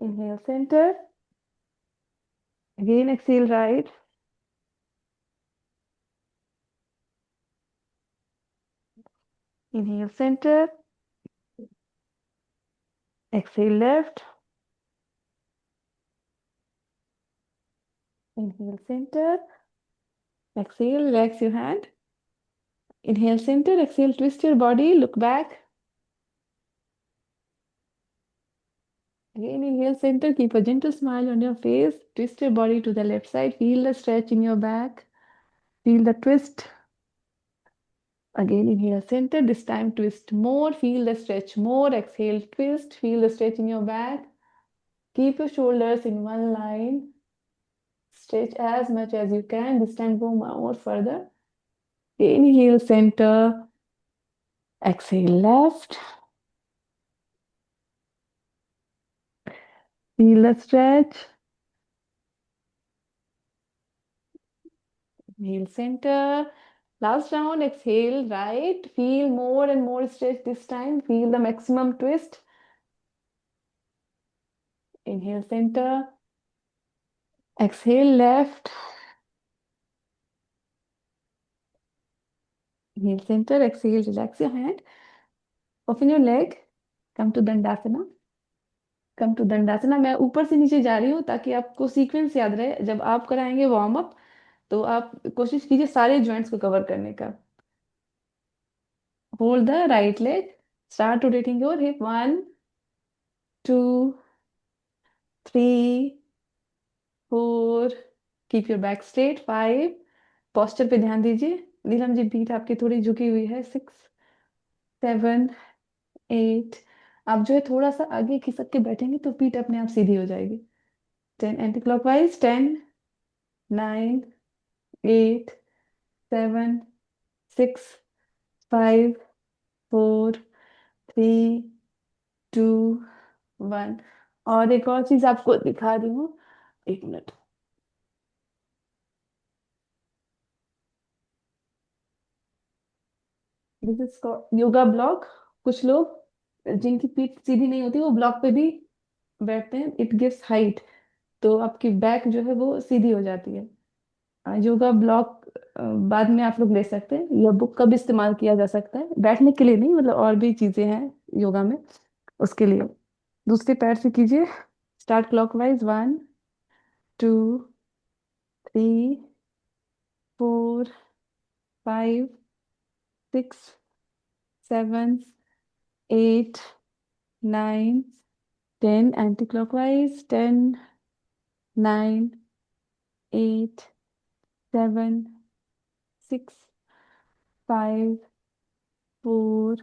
Inhale center. Again exhale right. Inhale center. Exhale left. Inhale center. Exhale, relax your hand. Inhale center. Exhale, twist your body. Look back. Again, inhale center. Keep a gentle smile on your face. Twist your body to the left side. Feel the stretch in your back. Feel the twist. Again, inhale center. This time twist more. Feel the stretch more. Exhale, twist. Feel the stretch in your back. Keep your shoulders in one line. Stretch as much as you can. This time go more further. Inhale center. Exhale left. Feel the stretch. Inhale center. Last round. Exhale right. Feel more and more stretch this time. Feel the maximum twist. Inhale center. Exhale left. Inhale center. Exhale, relax your hand. Open your leg. Come to Dandasana. Come to Dandasana. मैं ऊपर से नीचे जा रही हूँ ताकि आपको sequence याद रहे। जब आप कराएंगे वार्म अप तो आप कोशिश कीजिए सारे जॉइंट्स को कवर करने का। Hold the right leg, start rotating your hip, 1 2 3 4, keep your back straight, 5, posture पे ध्यान दीजिए। नीलम जी पीठ आपकी थोड़ी झुकी हुई है, 6 7 8। आप जो है थोड़ा सा आगे खिसक के बैठेंगे तो पीठ अपने आप सीधी हो जाएगी। 10 एंटी क्लॉकवाइज, 10 9 8 7 6 5 4 3 2 1। और एक और चीज आपको दिखा रही हूँ, एक minute. This is yoga block. कुछ लोग जिनकी पीठ सीधी नहीं होती वो ब्लॉक पे भी बैठते हैं, इट गिव्स हाइट, तो आपकी बैक जो है वो सीधी हो जाती है। योगा ब्लॉक बाद में आप लोग ले सकते हैं, यह बुक का भी इस्तेमाल किया जा सकता है, बैठने के लिए नहीं, मतलब और भी चीजें हैं योगा में उसके लिए। दूसरे पैर से कीजिए, start clockwise, 1 2 3 4 5 6 7 8 9 10, anti clockwise, 10 9 8 7 6 5 4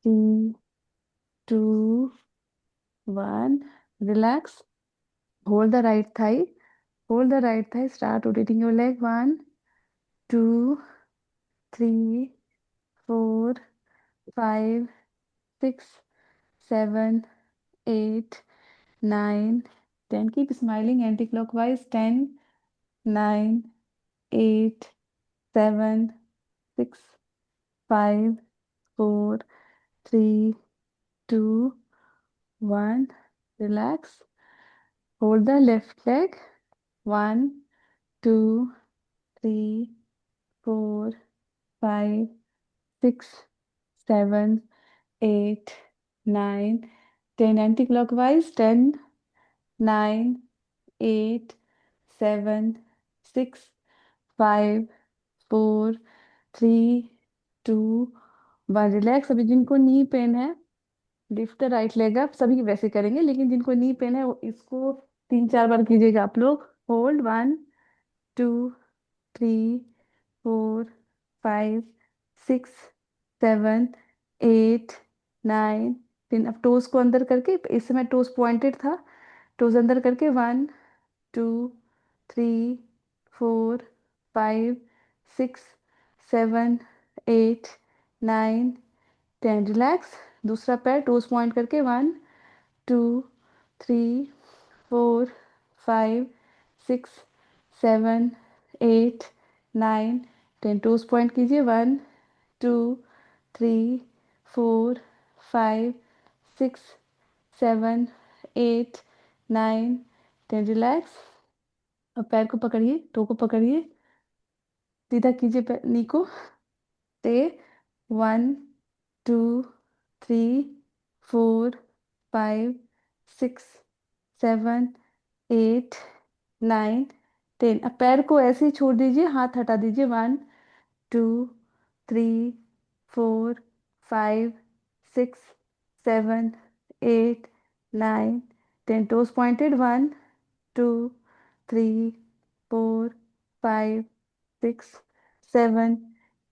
3 2 1। Relax. Hold the right thigh. Hold the right thigh. Start rotating your leg. 1 2 3 4 5 6 7 8 9 10. Keep smiling anti-clockwise. 10 9 8 7 6 5 4 3 2 1। Relax. Hold the left leg. 1 2 3 4 5 6 7 8 9 10, anti-clockwise. 10 9 8 7 6 5 4 3 2 1। Relax. अभी जिनको नी पेन है, lift the right leg up, सभी वैसे करेंगे, लेकिन जिनको knee pain है इसको 3 4 बार कीजिएगा आप लोग। होल्ड, 1 2 3 4 5 6 7 8 9 10। अब टोज को अंदर करके, इस समय टोज पॉइंटेड था, टोज अंदर करके, 1 2 3 4 5 6 7 8 9 10। रिलैक्स। दूसरा पैर टोज पॉइंट करके, 1 2 3 4 5 6 7 8 9 10। टोज पॉइंट कीजिए, 1 2 3 4 5 6 7 8 9 10। रिलैक्स। अब पैर को पकड़िए, टो को पकड़िए, सीधा कीजिए नी को। स्टे। 1 2 3 4 5 6 7 8 9 10। अब पैर को ऐसे ही छोड़ दीजिए, हाथ हटा दीजिए। 1 2 3 4 5 6 7 8 9 10। Toes pointed, 1 2 3 4 5 6 7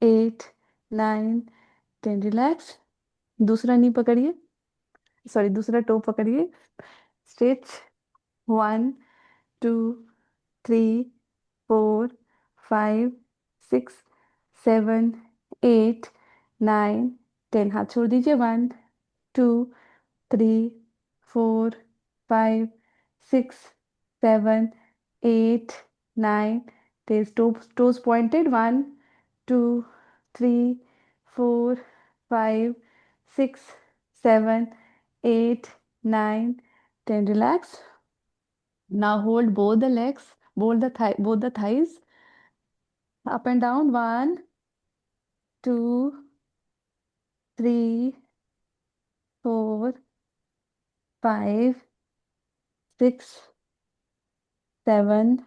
8 9 10। रिलैक्स। दूसरा नी पकड़िए, सॉरी दूसरा टो पकड़िए, स्ट्रेच। 1 2 3 4 5 6 7 8 9 10। हाथ छोड़ दीजिए। 1 2 3 4 5 6 7 8 9 10। Toes pointed, 1 2 3 4 5 6 7 8 9 10. Relax. Now hold both the legs, both the thighs, up and down. 1, 2, 3, 4, 5, 6, 7,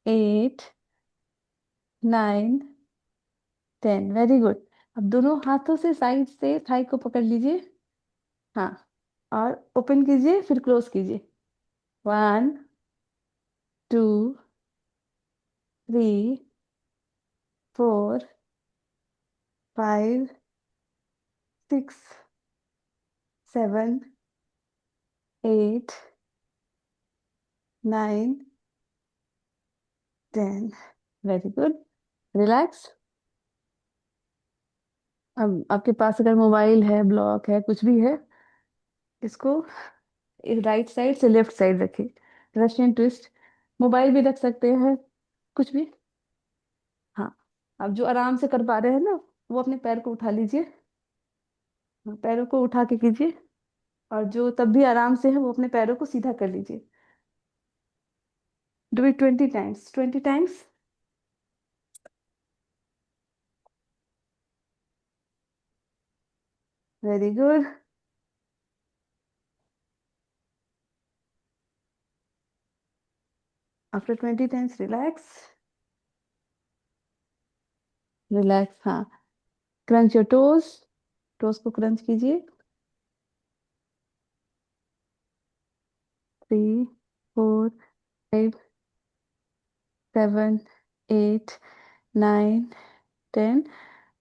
8, 9, 10. Very good. अब दोनों हाथों से साइड से थाई को पकड़ लीजिए. हाँ, और ओपन कीजिए, फिर क्लोज कीजिए. 1, 2, 3, 4, 5, 6, 7, 8, 9, 10. Very good. रिलैक्स. अब आपके पास अगर मोबाइल है, ब्लॉक है, कुछ भी है, इसको राइट साइड से लेफ्ट साइड रखिए. Russian twist. मोबाइल भी रख सकते हैं, कुछ भी. हाँ. अब जो आराम से कर पा रहे हैं ना, वो अपने पैर को उठा लीजिए. हाँ, पैरों को उठा के कीजिए. और जो तब भी आराम से है, वो अपने पैरों को सीधा कर लीजिए. Do it 20 times. 20 times. Very good. After 20 times relax. Relax. हाँ. Crunch your toes. टोज को क्रंच कीजिए. 3, 4, 5, 7, 8, 9, 10.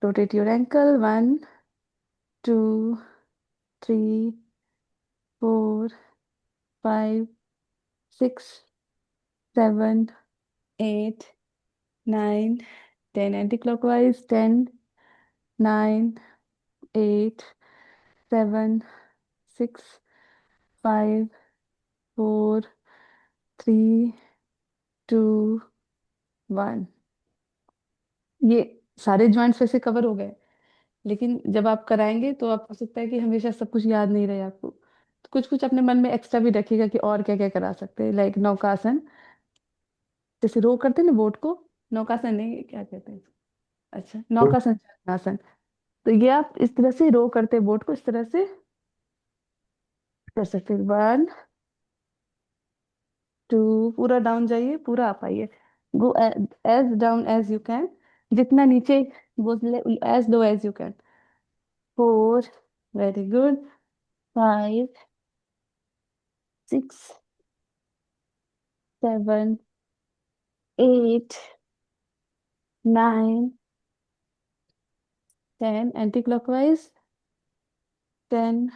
Rotate your ankle. 1, 2, 3, 4, 5, 6, 7, 8, 9, 10. Anti-clockwise. 10, 9, 8, 7, 6, 5, 4, 3, 2, 1. ये सारे जॉइंट्स वैसे कवर हो गए, लेकिन जब आप कराएंगे तो आप हो सकता है कि हमेशा सब कुछ याद नहीं रहे आपको, तो कुछ कुछ अपने मन में एक्स्ट्रा भी रखिएगा कि और क्या क्या करा सकते हैं. लाइक नौकासन. जैसे रो करते हैं ना बोट को. नौकासन नहीं, क्या कहते हैं. अच्छा, नौकासन, चक्रासन. तो ये आप इस तरह से रो करते हैं बोट को, इस तरह से कर सकते हैं. 1, 2. पूरा डाउन जाइए, पूरा आप आइए. Go as down as you can. जितना नीचे, वो as low as you can. 4. Very good. 5, 6, 7, 8, 9, 10. Anti-clockwise. 10,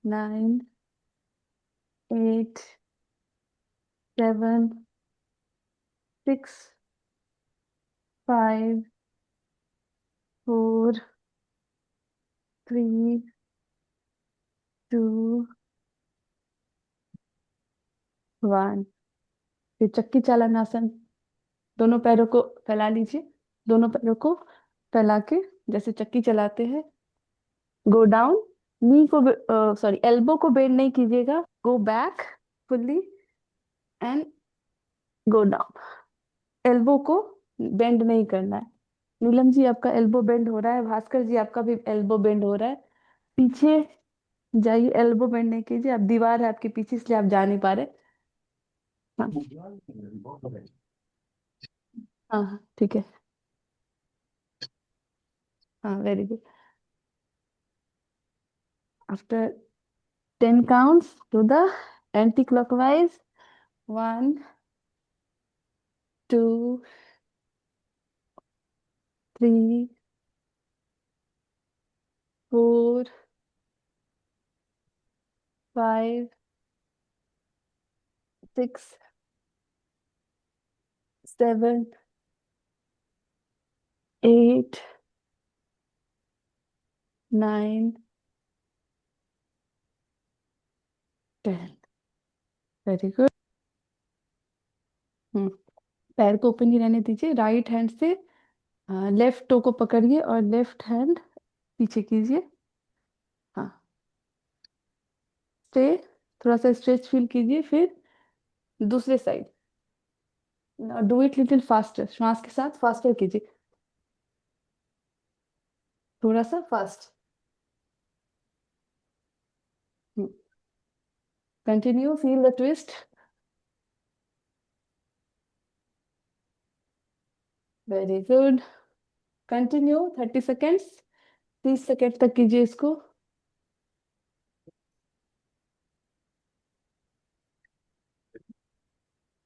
9, 8, 7, 6, 5, 4, 3, 2, 1. फिर चक्की चालन आसन. दोनों पैरों को फैला लीजिए. दोनों पैरों को फैला के जैसे चक्की चलाते हैं. Go down. नी को, सॉरी, एल्बो को बेंड नहीं कीजिएगा. Go back fully and go down. Elbow को बेंड नहीं करना है. नीलम जी, आपका एल्बो बेंड हो रहा है. भास्कर जी, आपका भी एल्बो बेंड हो रहा है. पीछे जाइए. एल्बो बेंड नहीं कीजिए. आप, दीवार है आपके पीछे, इसलिए आप जा नहीं पा रहे. हाँ. हाँ हाँ, ठीक है. हाँ, very good. After 10 counts to the anti-clockwise. 1, 2, 3, 4, 5, 6, 7, 8, 9, 10. Very good. पैर को ओपन ही रहने दीजिए. राइट हैंड से लेफ्ट टो को पकड़िए और लेफ्ट हैंड पीछे कीजिए. हाँ. स्टे. थोड़ा सा स्ट्रेच फील कीजिए, फिर दूसरे side. Do it little faster, श्वास के साथ फास्टर कीजिए, थोड़ा सा fast. Continue, feel the twist. Very good. Continue 30 seconds, 30 second तक कीजिए इसको।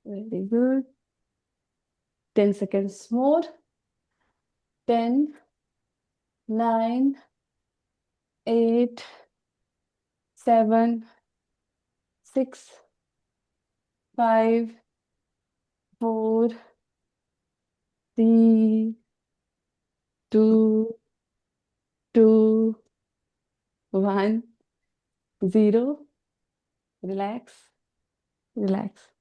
Very good. 10 seconds more. 10, 9, 8, 7, 6, 5, 4, 3, 2, 2, 1, 0. Relax, relax.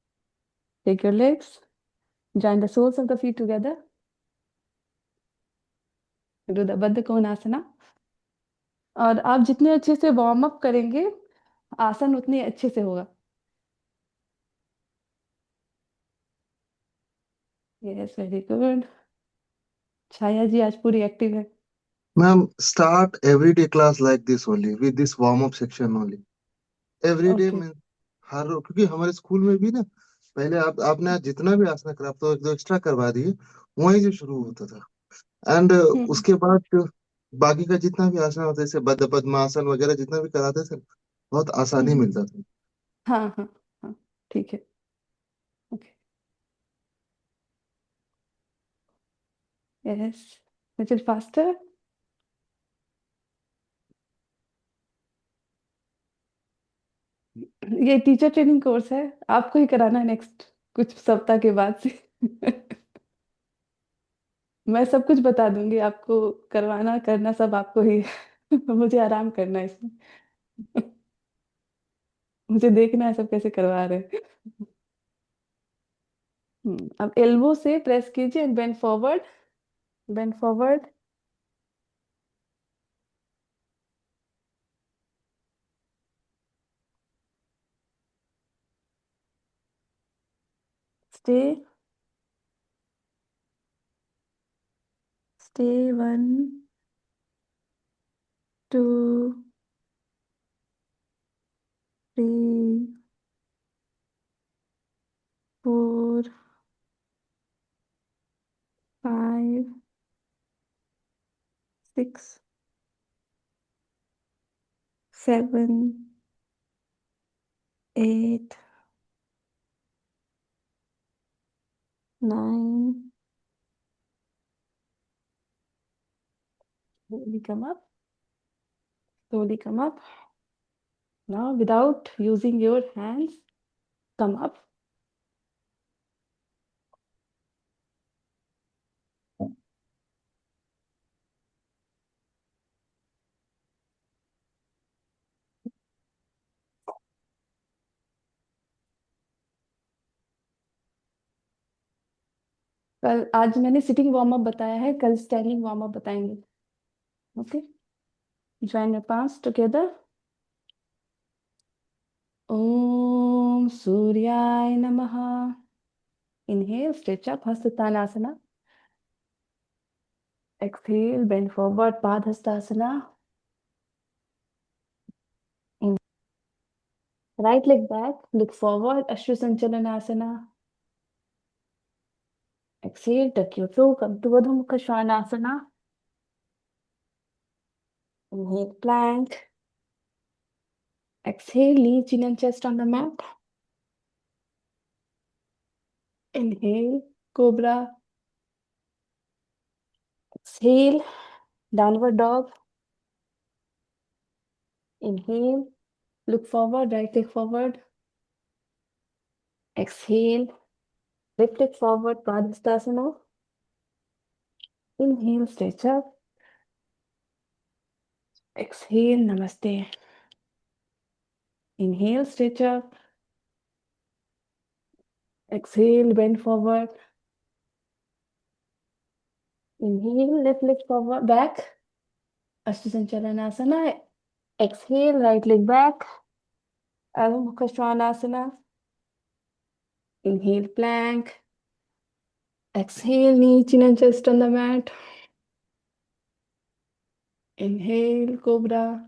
Take your legs, join the soles of the feet together. Do the Baddha Konasana. और आप जितने अच्छे से वार्म अप करेंगे, आसन उतने अच्छे से होगा। Yes, very good. Chhaya ji आज पूरी एक्टिव है। Ma'am, start every day class like this only, with this warm-up section only. Every day okay. means हर, क्योंकि हमारे स्कूल में भी ना पहले आपने आज जितना भी आसना करा, आप तो एक दो एक्स्ट्रा करवा दिए, वहीं से शुरू होता था। एंड हम्म। उसके बाद बाकी का जितना भी आसन होता है, जैसे बद्ध पद्मासन वगैरह जितना भी कराते थे, बहुत आसानी हम्म। मिलता था। हाँ हाँ हाँ, ठीक है। ओके। Yes, little faster. ये टीचर ट्रेनिंग कोर्स है, आपको ही कराना है नेक्स्ट कुछ सप्ताह के बाद से। मैं सब कुछ बता दूंगी आपको, करवाना करना सब आपको ही है। मुझे आराम करना है इसमें। मुझे देखना है सब कैसे करवा रहे हैं। अब एल्बो से प्रेस कीजिए and bend forward, bend forward. Stay, stay. 1, 2, 3, 4, 5, 6, 7, 8, 9. Slowly come up, slowly come up. Now, without using your hands, come up. कल आज मैंने सिटिंग वार्म अप बताया है, कल स्टैंडिंग वार्म अप बताएंगे। Okay, join your palms together. ओम सूर्याय नमः। Inhale, stretch up, Hastatanasana. Exhale, bend forward, Padhastasana. In right leg back, look forward, Ashwasanchalanasana. Exhale, tuck your toe, come to Adho Mukha Svanasana. Inhale, plank. Exhale, lean chin and chest on the mat. Inhale, cobra. Exhale, downward dog. Inhale, look forward, right leg forward. Exhale, lift it forward, Padhastasana. Inhale, stretch up. Exhale, namaste. Inhale, stretch up. Exhale, bend forward. Inhale, left leg forward, back. Ashtasanchalanasana. Exhale, right leg back. Adho Mukha Svanasana. Inhale, plank. Exhale, knee, chin and chest on the mat. Inhale, cobra.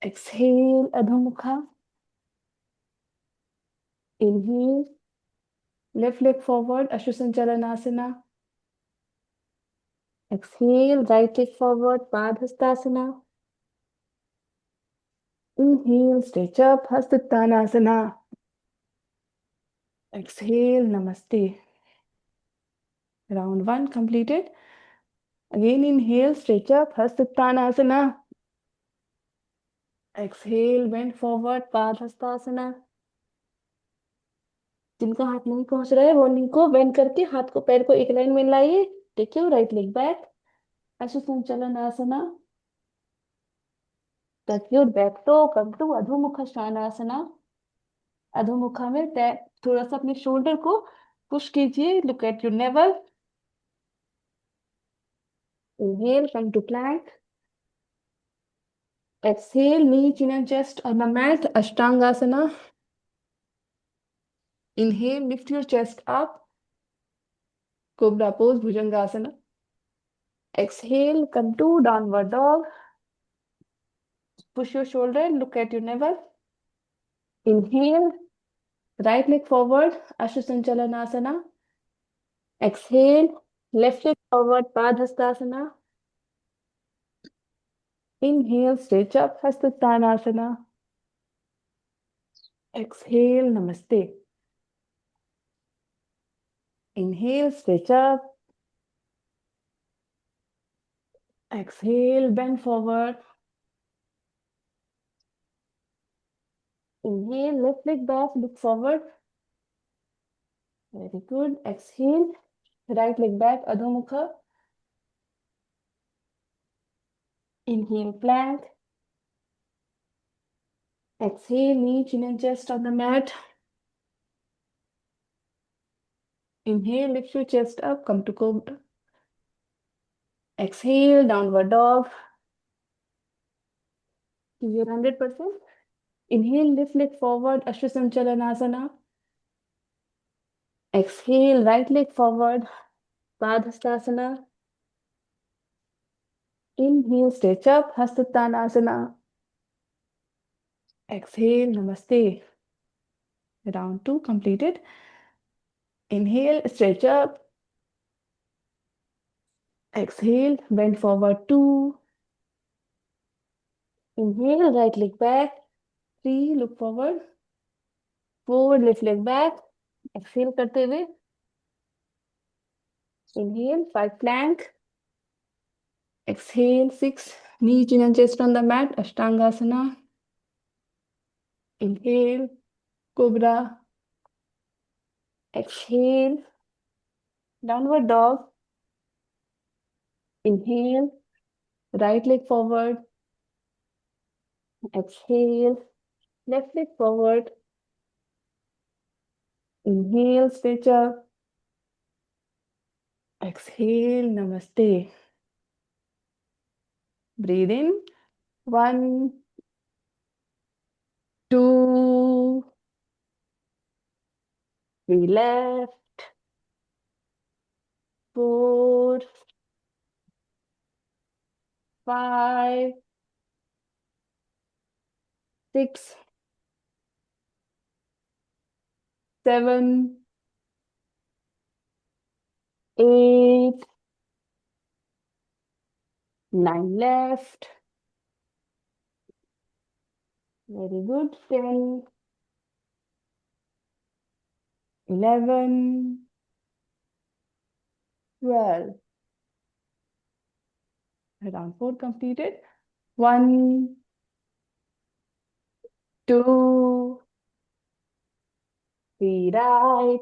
Exhale, Adho Mukha. Inhale, left leg forward, Ashusanchalanasana. Exhale, right leg forward, Padhastasana. Inhale, stretch up, Hastuttanasana. Exhale, Namaste. Round 1 completed. Again, inhale, stretch up, Hastuttanasana. Exhale, bend forward, Padhastasana. जिनका हाथ नहीं पहुंच रहा है वो नी को bend करके हाथ को पैर को एक लाइन में लाइए. Take your right leg back. Ashusanchalanasana. Tuck your back toe. Come to Adho Svanasana. Adhomukha में थोड़ा सा अपने शोल्डर को पुश कीजिए. Look at your navel. Inhale, come to plank. Exhale, knee, chin and chest on the mat, Ashtangasana. Inhale, lift your chest up, Cobra pose, Bhujangasana. Exhale, come to downward dog. Push your shoulder, look at your navel. Inhale, right leg forward, Ashusanchalanasana. Exhale, left leg forward, Padhastasana. Inhale, stretch up, Hastuttanasana. Exhale, Namaste. Inhale, stretch up. Exhale, bend forward. Inhale, left leg back, look forward. Very good. Exhale, right leg back, Adho Mukha. Inhale, plank. Exhale, knee, chin and chest on the mat. Inhale, lift your chest up, come to cobra. Exhale, downward dog. Give your 100%. Inhale, lift leg forward, Ashusanchalanasana. Exhale, right leg forward, Padhastasana. Inhale, stretch up, Hastuttanasana. Exhale, Namaste. Round 2 completed. Inhale, stretch up. Exhale, bend forward 2. Inhale, right leg back. 3, look forward. 4, left leg back. Exhale करते हुए. Inhale, 5, plank. Exhale, 6, knee, chin and chest on the mat, Ashtangasana. Inhale, cobra. Exhale, downward dog. Inhale, right leg forward. Exhale, left leg forward. Inhale, stretch up. Exhale, Namaste. Breathe in. 1, 2, 3 left. 4, 5, 6, 7, 8, 9 left. Very good. 10, 11, 12. Round 4 completed. 1, 2, 3 right,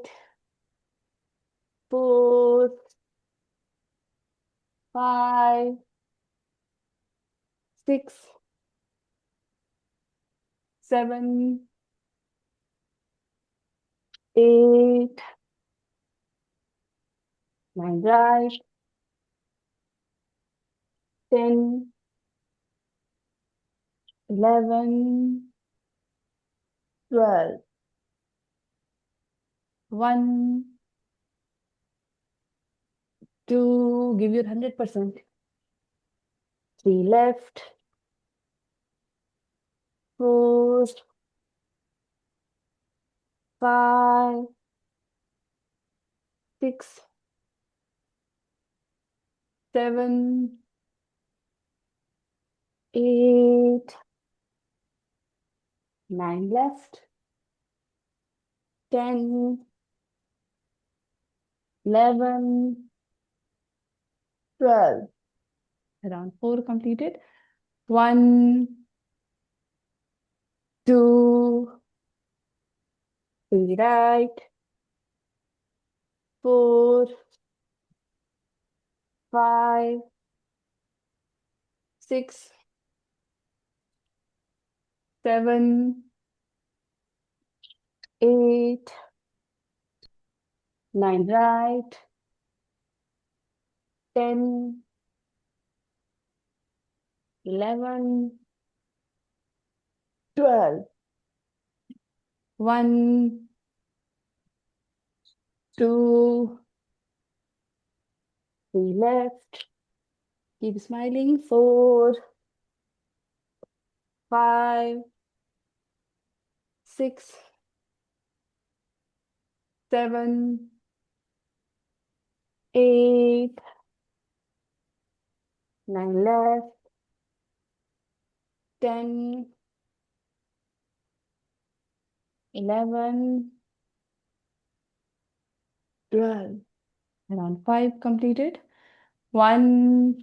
4, 5, 6, 7, 8, 9 right, 10, 11, 12. 1, 2, give your 100%. 3 left. 4, 5, 6, 7, 8, 9 left. 10, 11, 12. Round 4 completed. 1, 2, 3 right. 4, 5, 6, 7, 8, 9 right. 10, 11, 12. 1, 2, 3 left. Keep smiling. 4, 5, 6, 7, 8, 9 left. 10, 11, 12. Round 5 completed. 1,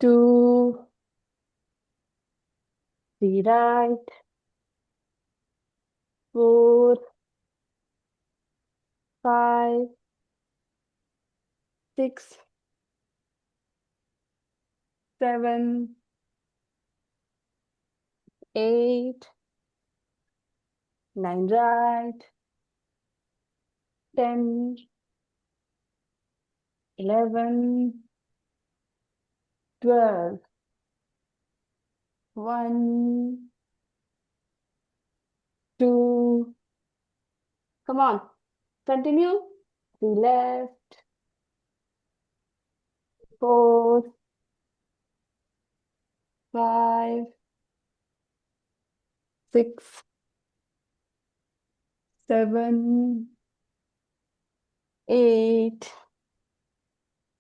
2, 3 right. 4, 5, 6, 7, 8, 9 right. 10, 11, 12. 1, 2, come on, continue. 3 left. 4, 5, 6, 7, 8,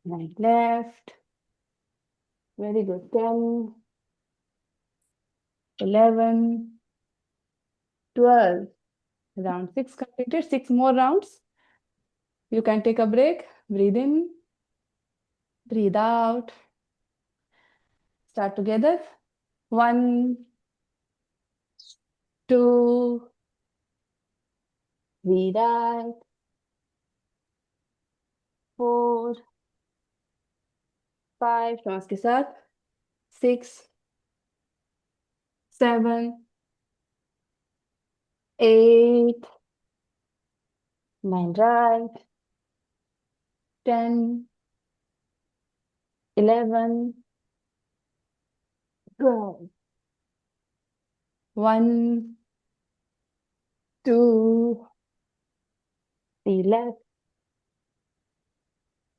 9 left. Very good. 10, 11, 12. Round 6 completed. 6 more rounds. You can take a break. Breathe in. Breathe out. Start together. 1, 2, 3 right. 4, 5, श्वास के साथ. 6, 7, 8, 9 right. 10, 11, 12. 1, 2, 3 left.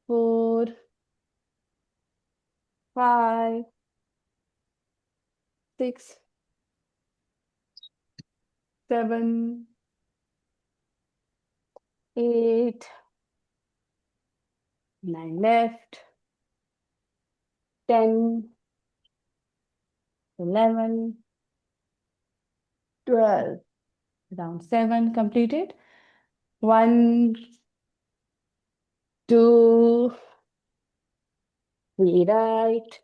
4, 5, 6, 7, 8, 9 left. 10, 11, 12. Round 7 completed. 1, 2, 3 right.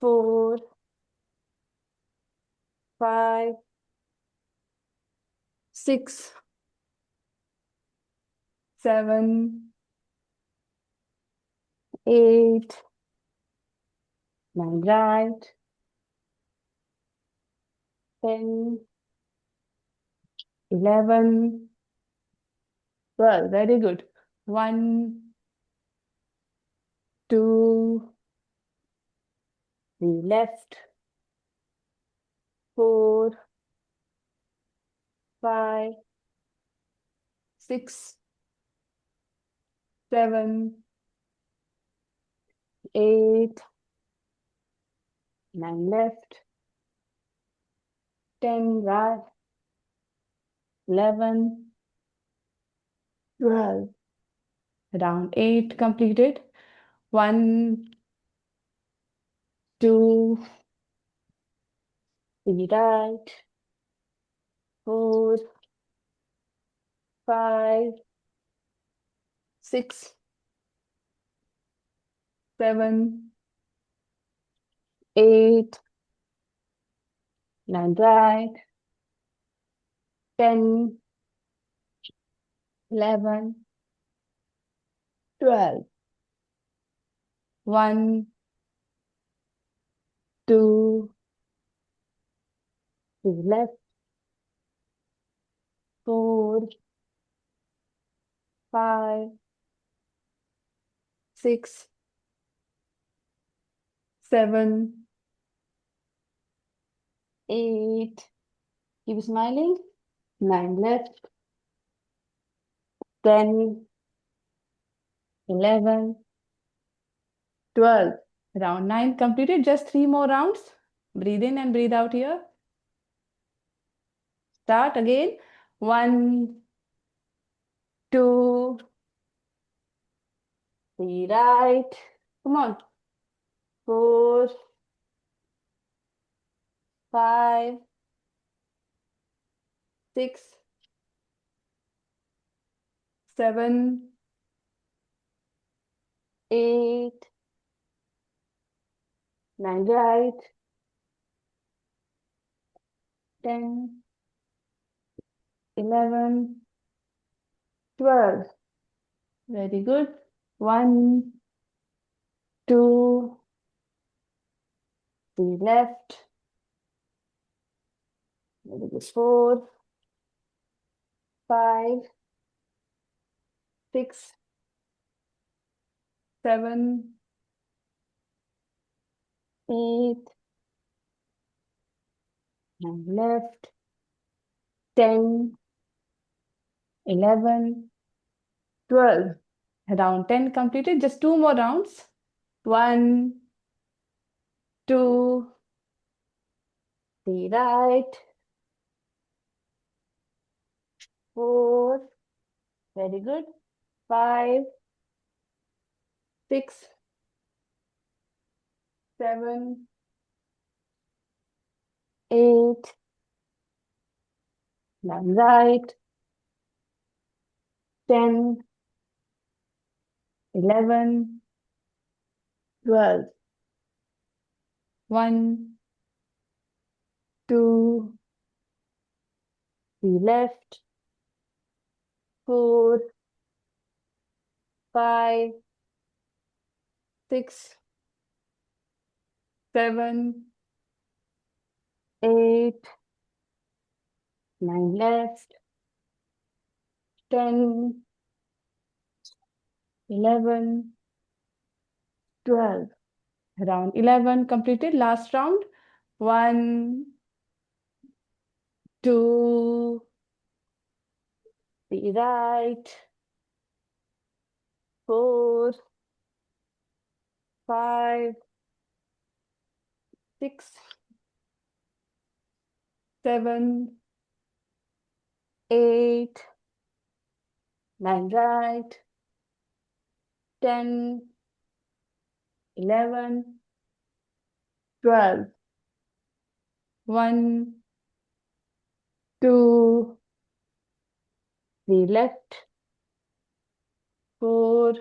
4, 5, 6, 7, 8, 9 right. 10, 11, 12. Very good. 1, 2, 3 left. 4, 6, 7, 8, 9 left, 10 right, 11, 12. Round 8 completed. 1, 2, 3 right, 4, 5, 6, 7, 8, 9 right, 10, 11, 12. 1, 2, 3 left, 4, 5, 6, 7, 8. Keep smiling. 9 left, 10, 11, 12. Round 9 completed. Just 3 more rounds. Breathe in and breathe out here. Start again. 1, 2, 3 right. Come on. 4, 5, 6, 7, 8, 9 right, 10, 11, 12. Very good. 1, 2, 3 left. Very good. 4, 5, 6, 7, 8, 9 left. 10, 11, 12. Round 10 completed. Just 2 more rounds. 1, 2, 3 right, 4. Very good. 5, 6, 7, 8, 9 right, 10, 11, 12. 1, 2, 3 left, 4, 5, 6, 7, 8, 9 left, 10, 11, 12. Round 11 completed. Last round. 1, 2, 3 right, 4, 5, 6, 7, 8, 9 right, 10, 11, 12. 1, 2, 3 left, 4,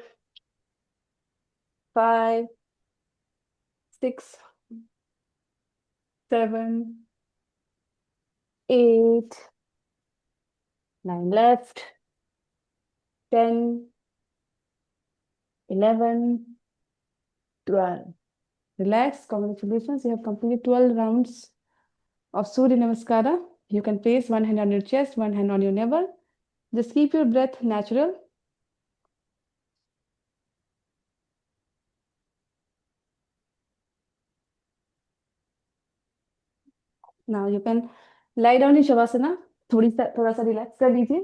5, 6, 7, 8, 9 left, 10, 11, 12. Relax. Congratulations. You have completed 12 rounds of Surya Namaskara. You can place one hand on your chest, one hand on your navel. Just keep your breath natural. Now you can lie down in Shavasana. थोड़ा सा relax कर लीजिए.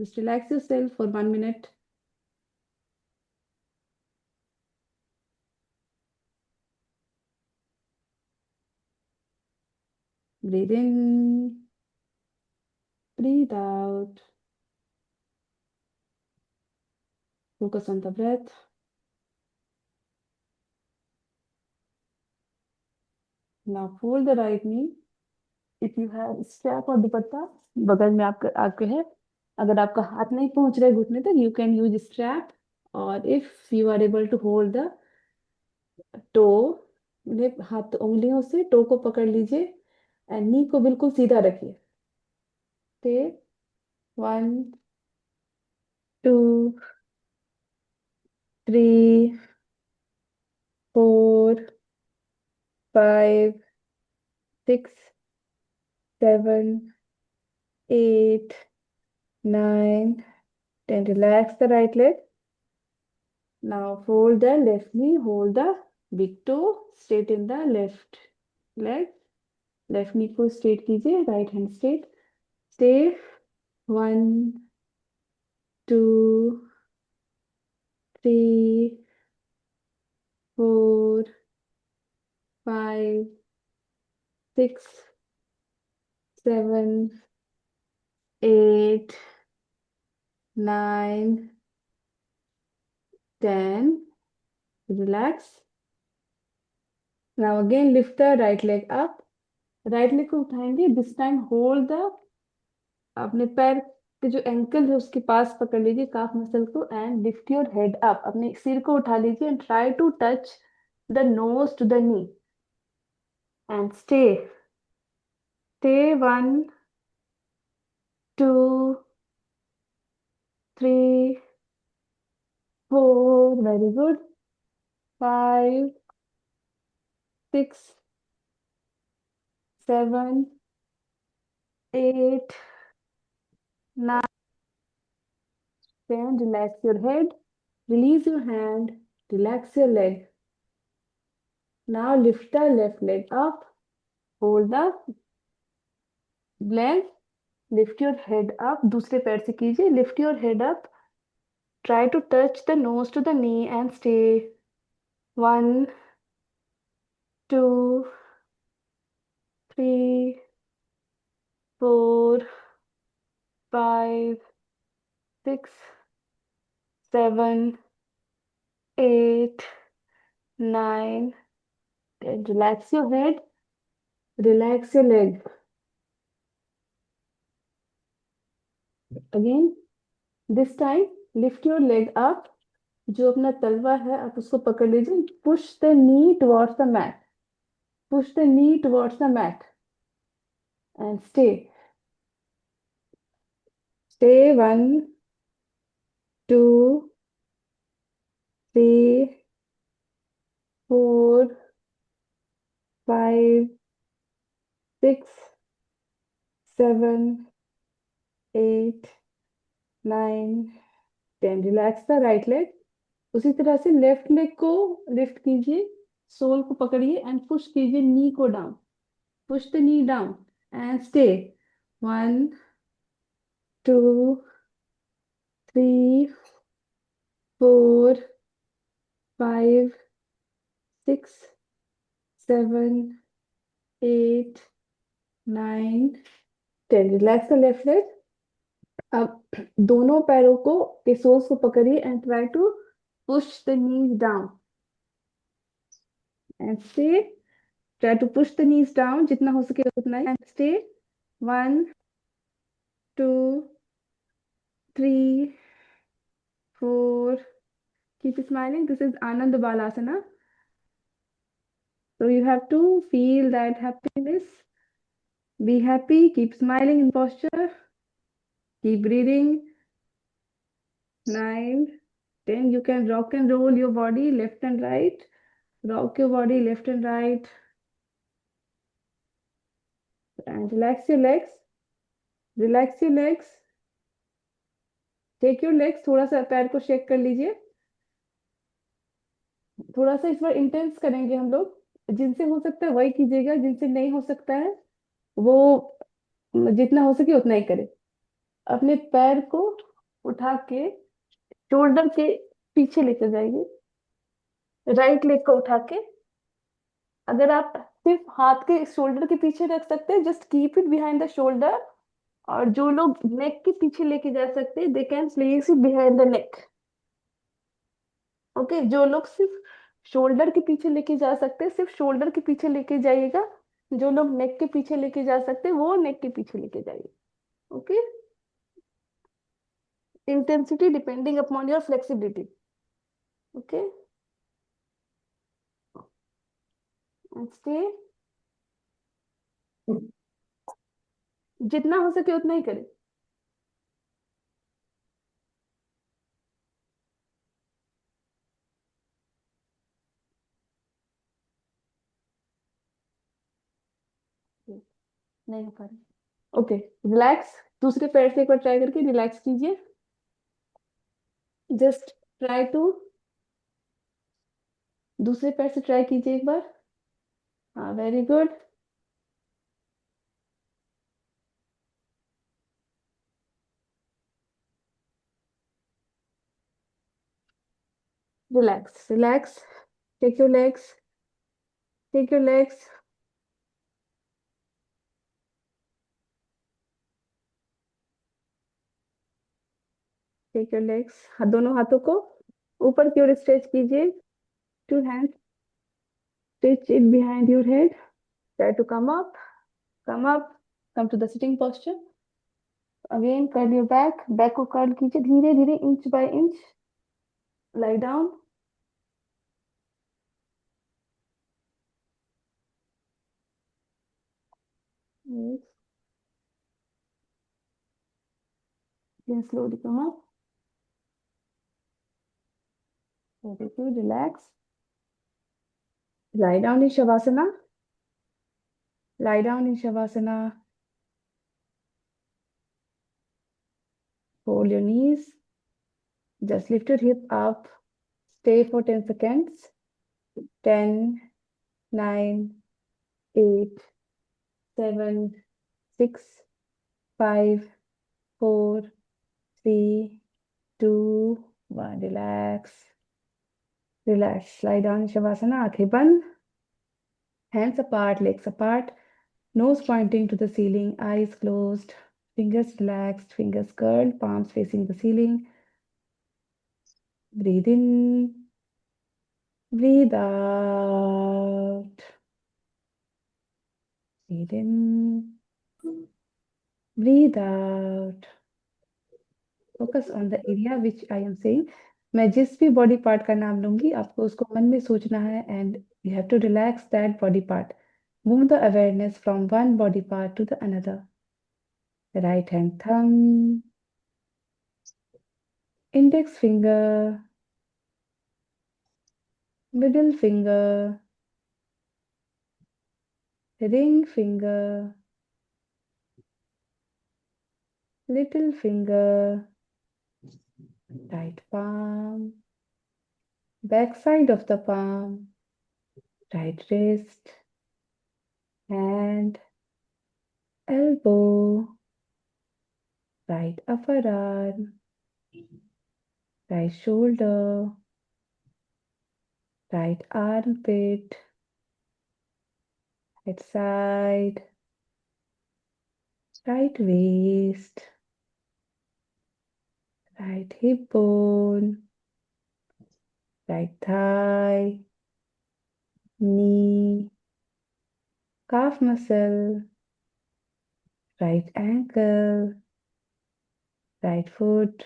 Just relax yourself for 1 minute. Breathe in, breathe out. Focus on the breath. Now fold the right knee. If you have strap or दुपट्टा बगल में आपके आपके है, अगर आपका हाथ नहीं पहुंच रहा है घुटने तक, you can use strap. और if you are able to hold the toe, हाथ उंगलियों से टो को पकड़ लीजिए एंड नी को बिल्कुल सीधा रखिए. Take 1, 2, 3, 4, 5, 6, 7, 8, 9, 10. Relax the right leg. Now fold the left knee, hold the big toe straight in the left leg. Left knee को straight कीजिए, right hand straight. Stay 1, 2, 3, 4, 5, 6, 7, 8, 9, 10. Relax. Now again lift the right leg up. Right leg को उठाएंगे. This time hold the, अपने पैर के जो ankle है उसके पास पकड़ लीजिए काफ मसल को and lift your head up. अपने सिर को उठा लीजिए and try to touch the nose to the knee and stay. Stay 1, 2, 3, 4. Very good. 5, 6, 7, 8, 9. 10. Relax your head, release your hand, relax your leg. Now lift the left leg up, hold the leg, lift your head up. दूसरे पैर से कीजिए. Lift your head up, try to touch the nose to the knee and stay. 1, 2, 3, 4, 5, 6, 7, 8, 9, 10. Relax your head, relax your leg. Again, this time lift your leg up. जो अपना तलवा है आप उसको पकड़ लीजिए. Push the knee towards the mat. Push the knee towards the mat and stay. Stay 1, 2, 3, 4, 5, 6, 7, 8, 9, 10. Relax the right leg. उसी तरह से लेफ्ट लेग को लिफ्ट कीजिए, सोल को पकड़िए एंड पुश कीजिए नी को down. Push the knee down and stay. 1, 2, 3, 4, 5, 6, 7, 8, 9, 10. Relax the left leg. अब दोनों पैरों को के सोल्स को पकड़िए and try to push the knees down and stay. Try to push the knees down जितना हो सके उतना ही and stay. 1, 2, 3, 4. Keep smiling. This is Anand Balasana. So you have to feel that happiness. Be happy. Keep smiling in posture. Keep breathing. 9, 10. You can rock and roll your body left and right. Rock your body left and right. And relax your legs. Relax your legs. Take your legs. थोड़ा सा पैर को shake कर लीजिए. थोड़ा सा इस बार intense करेंगे हम लोग. जिनसे हो सकता है वही कीजिएगा, जिनसे नहीं हो सकता है वो जितना हो सके उतना ही करें. अपने पैर को उठा के शोल्डर के पीछे लेकर जाइए, राइट लेग को उठा के। अगर आप सिर्फ हाथ के शोल्डर के पीछे रख सकते हैं, just keep it behind the shoulder. और जो लोग नेक के पीछे लेके जा सकते हैं, they can place it behind the neck. Okay, जो लोग सिर्फ शोल्डर के पीछे लेके जा सकते हैं, सिर्फ शोल्डर के पीछे लेके जाइएगा। जो लोग नेक के पीछे लेके जा सकते हैं, वो नेक के पीछे लेके जाइए। Okay, intensity depending upon your flexibility. Okay, stay, जितना हो सके उतना ही करें। नहीं हो पा रहा। Okay, relax. दूसरे पैर से एक बार ट्राई करके रिलैक्स कीजिए। जस्ट ट्राई टू, दूसरे पैर से ट्राई कीजिए एक बार। हाँ, very good. Relax, relax. Take your legs, take your legs. Take your legs, दोनों हाथों को ऊपर की ओर स्ट्रेच कीजिए। Two hands, stretch it behind your head. Try to come up, come up, come to the sitting posture। Again curl your back, back को curl कीजिए धीरे धीरे, inch by inch. Lie down. Then slowly come up. Very good, relax. Lie down in Shavasana. Lie down in Shavasana. Hold your knees. Just lift your hip up. Stay for 10 seconds. 10, 9, 8, 7, 6, 5, 4, 3, 2, 1. Relax. Relax. Lie down in Shavasana. Aankhein band. Hands apart, legs apart. Nose pointing to the ceiling, eyes closed, fingers relaxed, fingers curled, palms facing the ceiling. Breathe in, breathe out. Breathe in, breathe out. Focus on the area which I am saying. मैं जिस भी body part का नाम लूंगी, आपको उसको मन में सोचना है, and you have to relax that body part. Move the awareness from one body part to the another. Right hand thumb, index finger, middle finger, ring finger, little finger, right palm, back side of the palm, right wrist, hand, elbow, right upper arm, right shoulder, right armpit, right side, right waist, right hip bone, right thigh, knee, calf muscle, right ankle, right foot,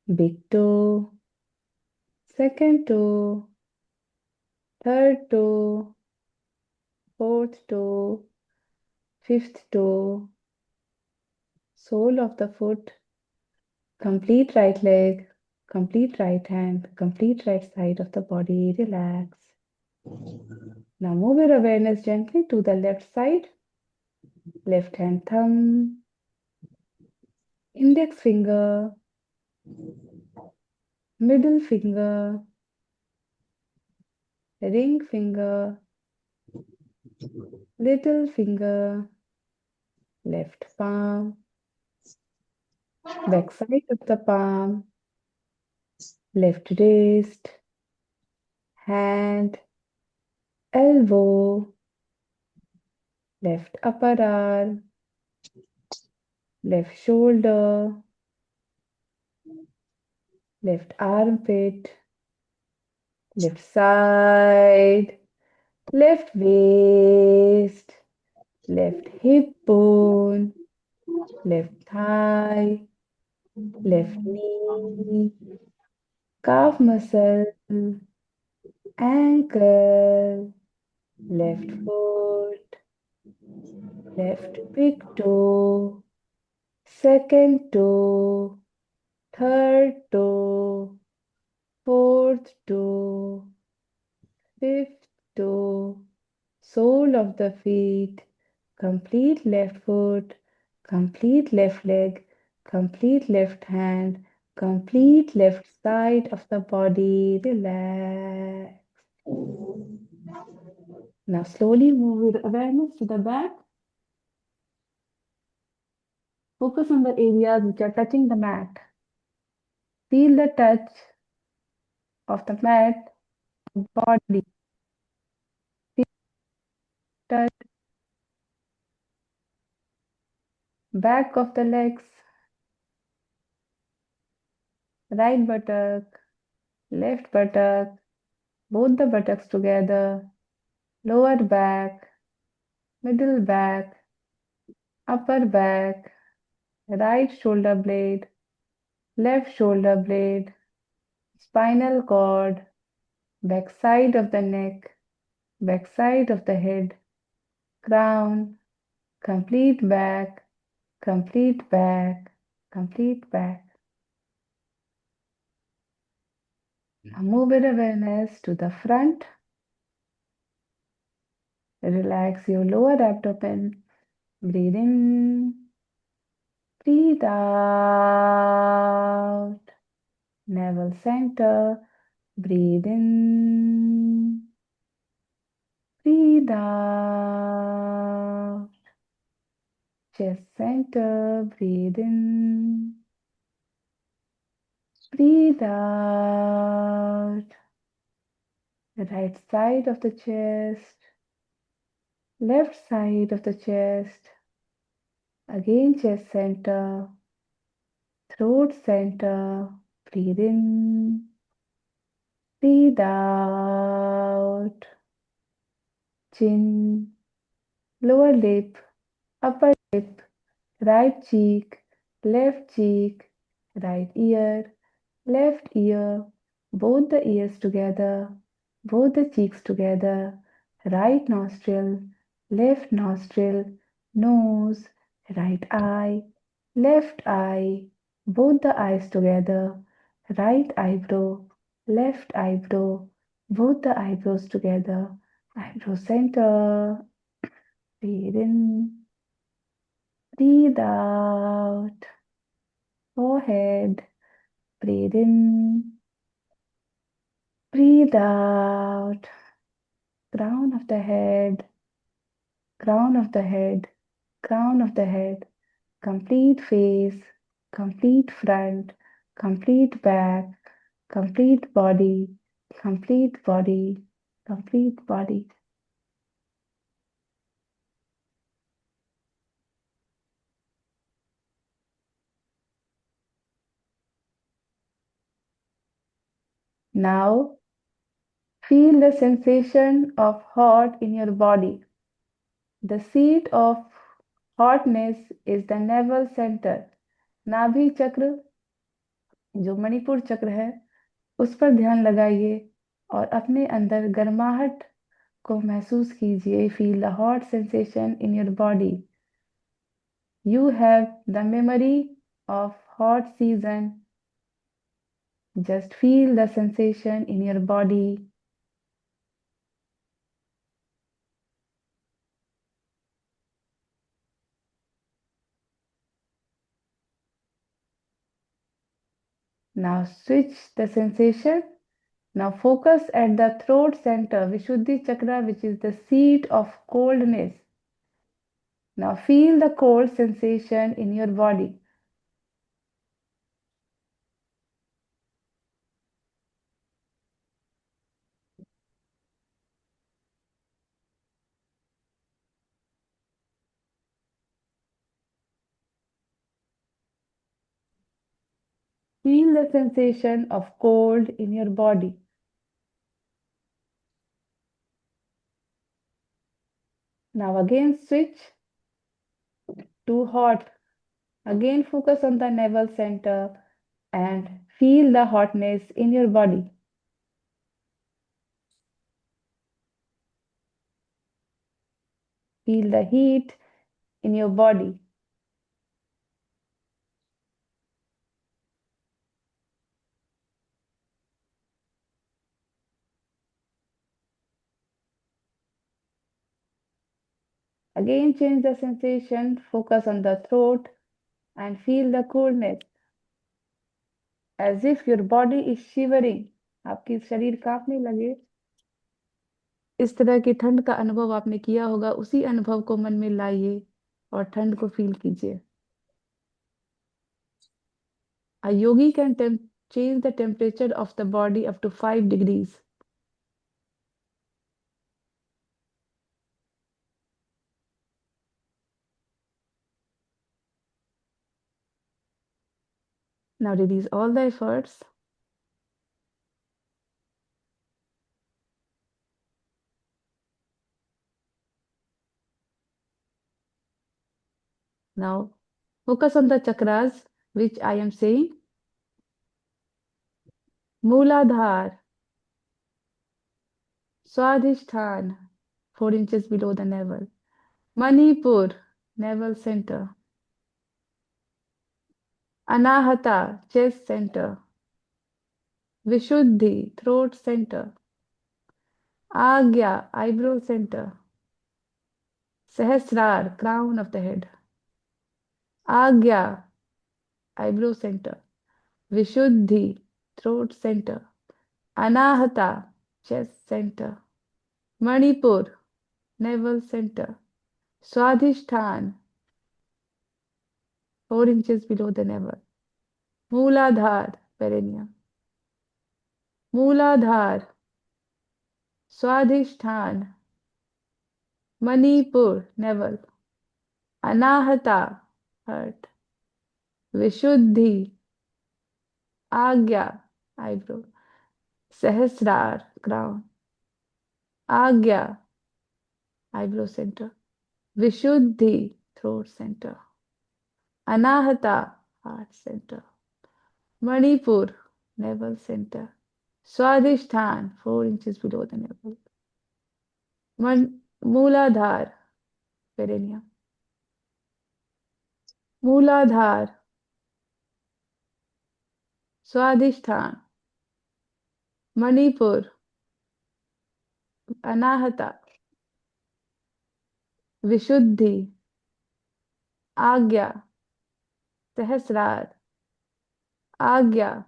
big toe, second toe, third toe, fourth toe, fifth toe, sole of the foot, complete right leg, complete right hand, complete right side of the body. Relax. Now move your awareness gently to the left side. Left hand thumb, index finger, middle finger, ring finger, little finger, left palm, back side of the palm, left wrist, hand, elbow, left upper arm, left shoulder, left armpit, left side, left waist, left hip bone, left thigh, left knee, calf muscle, ankle, left foot, left big toe, second toe, third toe, fourth toe, fifth toe, sole of the feet, complete left foot, complete left leg, complete left hand, complete left side of the body. Relax. Now slowly move your awareness to the back. Focus on the areas which are touching the mat. Feel the touch of the mat, body, touch, back of the legs, right buttock, left buttock, both the buttocks together, lower back, middle back, upper back, right shoulder blade, left shoulder blade, spinal cord, back side of the neck, back side of the head, crown, complete back, complete back, complete back. Now move your awareness to the front. Relax your lower abdomen. Breathe in, breathe out. Navel center. Breathe in, breathe out. Chest center. Breathe in, breathe out. The right side of the chest, left side of the chest. Again, chest center, throat center. Breathe in, breathe out. Chin, lower lip, upper lip, right cheek, right left ear, both the ears together, both the cheeks together, right nostril, left nostril, nose, right eye, left eye, both the eyes together, right eyebrow, left eyebrow, both the eyebrows together, eyebrow center. Breathe in, breathe out. Forehead, breathe in, breathe out. Crown of the head, crown of the head, crown of the head. Complete face, complete front, complete back, complete body, complete body, complete body. Now, feel the sensation of hot in your body. The seat of hotness is the navel center. नाभि चक्र जो मणिपुर चक्र है उस पर ध्यान लगाइए और अपने अंदर गर्माहट को महसूस कीजिए. Feel the hot sensation in your body. You have the memory of hot season. Just feel the sensation in your body. Now switch the sensation. Now focus at the throat center, Vishuddhi Chakra, which is the seat of coldness. Now feel the cold sensation in your body. Feel the sensation of cold in your body. Now again switch to hot. Again focus on the navel center and feel the hotness in your body. Feel the heat in your body. Again change the sensation, focus on the throat and feel the coolness as if your body is shivering. आपकी शरीर कांपने लगे। इस तरह की ठंड का अनुभव आपने किया होगा, उसी अनुभव को मन में लाइए और ठंड को फील कीजिए। A yogi can change the temperature of the body up to 5 degrees. Now release all the efforts. Now focus on the chakras which I am saying. Mooladhar, Swadhisthana, 4 inches below the navel. Manipur, navel center. Anahata, chest center. Vishuddhi, throat center. Agya, eyebrow center. Sahasrar, crown of the head. Agya, eyebrow center. Vishuddhi, throat center. Anahata, chest center. Manipur, navel center. Swadhisthana, 4 inches below the navel. Mooladhar, perineum. Mooladhar, Swadhisthana, Manipur, navel. Anahata, heart. Vishuddhi, Agya, eyebrow. Sahasrar, crown. Agya, eyebrow center. Vishuddhi, throat center. Anahata, heart center. Manipur, navel center. Swadhisthana, 4 inches below the navel. Mooladhar, perineum. Mooladhar, Swadhisthana, Manipur, Anahata, Vishuddhi, Agya, Sahasrar, Agya,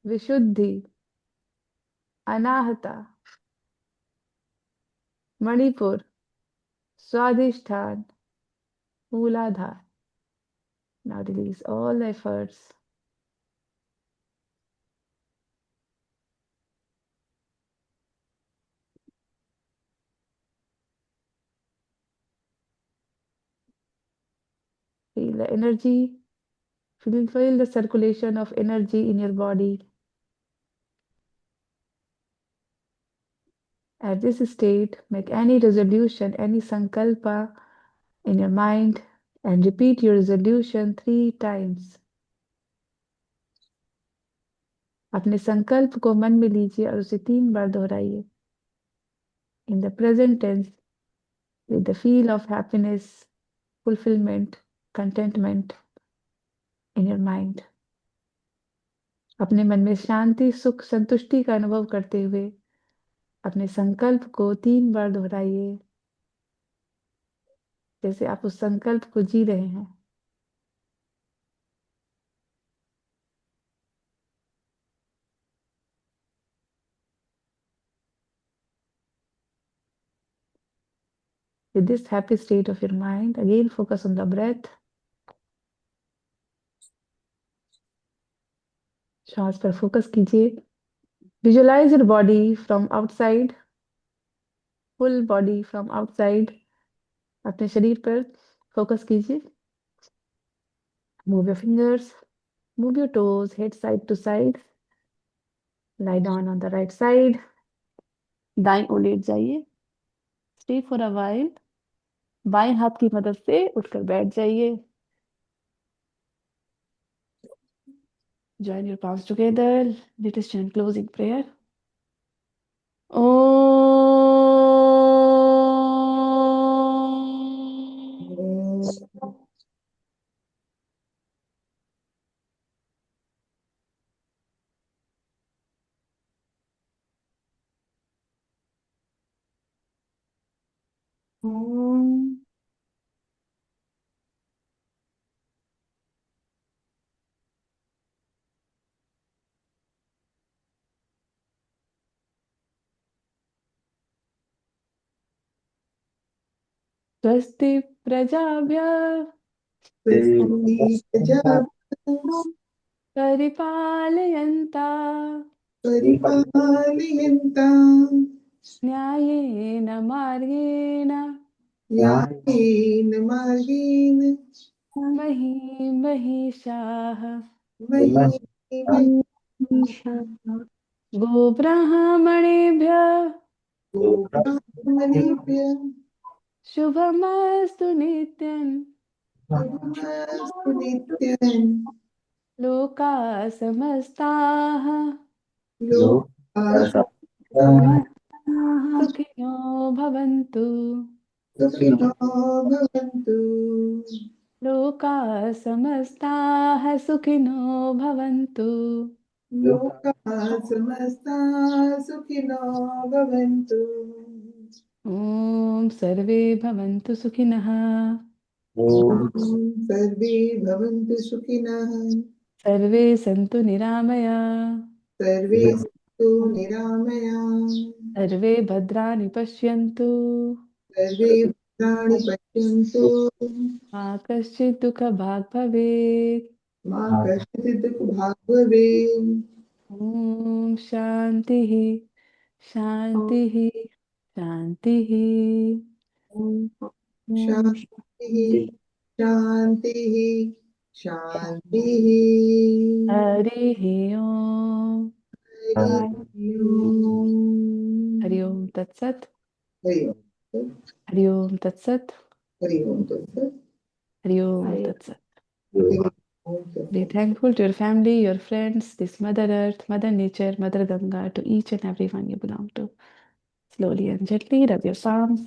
Vishuddhi, Anahata, Manipur, Swadhisthana, Mooladhar. Now release all efforts. Feel the energy. Feel the circulation of energy in your body. At this state, make any resolution, any sankalpa in your mind and repeat your resolution 3 times. अपने संकल्प को मन में लीजिए और उसे 3 बार दोहराइए. In the present tense, with the feel of happiness, fulfillment, contentment in your mind. अपने मन में शांति, सुख, संतुष्टि का अनुभव करते हुए अपने संकल्प को 3 बार दोहराइए, जैसे आप उस संकल्प को जी रहे हैं. With this happy state of your mind, again focus on the breath. श्वास पर फोकस कीजिए. Visualize your body from outside, full body from outside. अपने शरीर पर फोकस कीजिए. Move your fingers. Move your toes, head side to side. Lie down on the right side. दाएं ओर late जाइए. Stay for a while. बाएं हाथ की मदद से उठकर बैठ जाइए. Join your palms together. Let us chant closing prayer. Om. Om. स्वस्ति प्रजाभ्यः स्वस्ति प्रजाभ्यः परिपालयन्ता परिपालयन्ताम् न्यायेन मार्गेण न्यायेन मार्गेण महीं महिषाः महीमहिषाः गोब्राह्मणेभ्यः गोब्राह्मणेभ्यः शुभमस्तु नित्यम् शुभमस्तु नित्यम् लोकाः समस्ताः लोकाः सुखिनो भवन्तु. सुखिनो भवन्तु लोकाः समस्ताः सुखिनो भवन्तु. लोकाः समस्ताः सुखिनो भवन्तु ॐ सर्वे भवन्तु सुखिनः. सर्वे भवन्तु सुखिनः सर्वे सन्तु निरामया. सर्वे सन्तु निरामयाः सर्वे भद्राणि पश्यन्तु. सर्वे भद्राणि पश्यन्तु मा कश्चित् दुःखभाग् भवेत्. मा कश्चित् दुःखभाग् भवेत् ॐ शान्तिः शान्तिः शान्तिः. शान्तिः शान्तिः शान्तिः हरिः ओम्. हरि ओम् हरि ओम् तत्सत्. हरि ओम् हरि ओम् तत्सत्. हरि ओम् तत्सत् हरि ओम् तत्सत्. हरि ओम् Be तत्सत् thankful to your family, your friends, this Mother Earth, Mother Nature, Mother Ganga, to each and everyone you belong to. Slowly and gently rub your palms.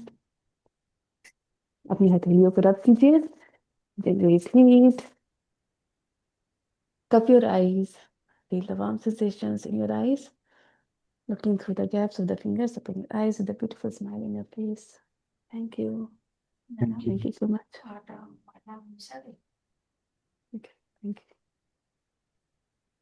अपनी हथेलियों को रब कीजिए. Then repeat. Cup your eyes. Feel the warm sensations in your eyes. Looking through the gaps of the fingers, open your eyes with a beautiful smile in your face. Thank you. Thank you so much. Okay, thank you.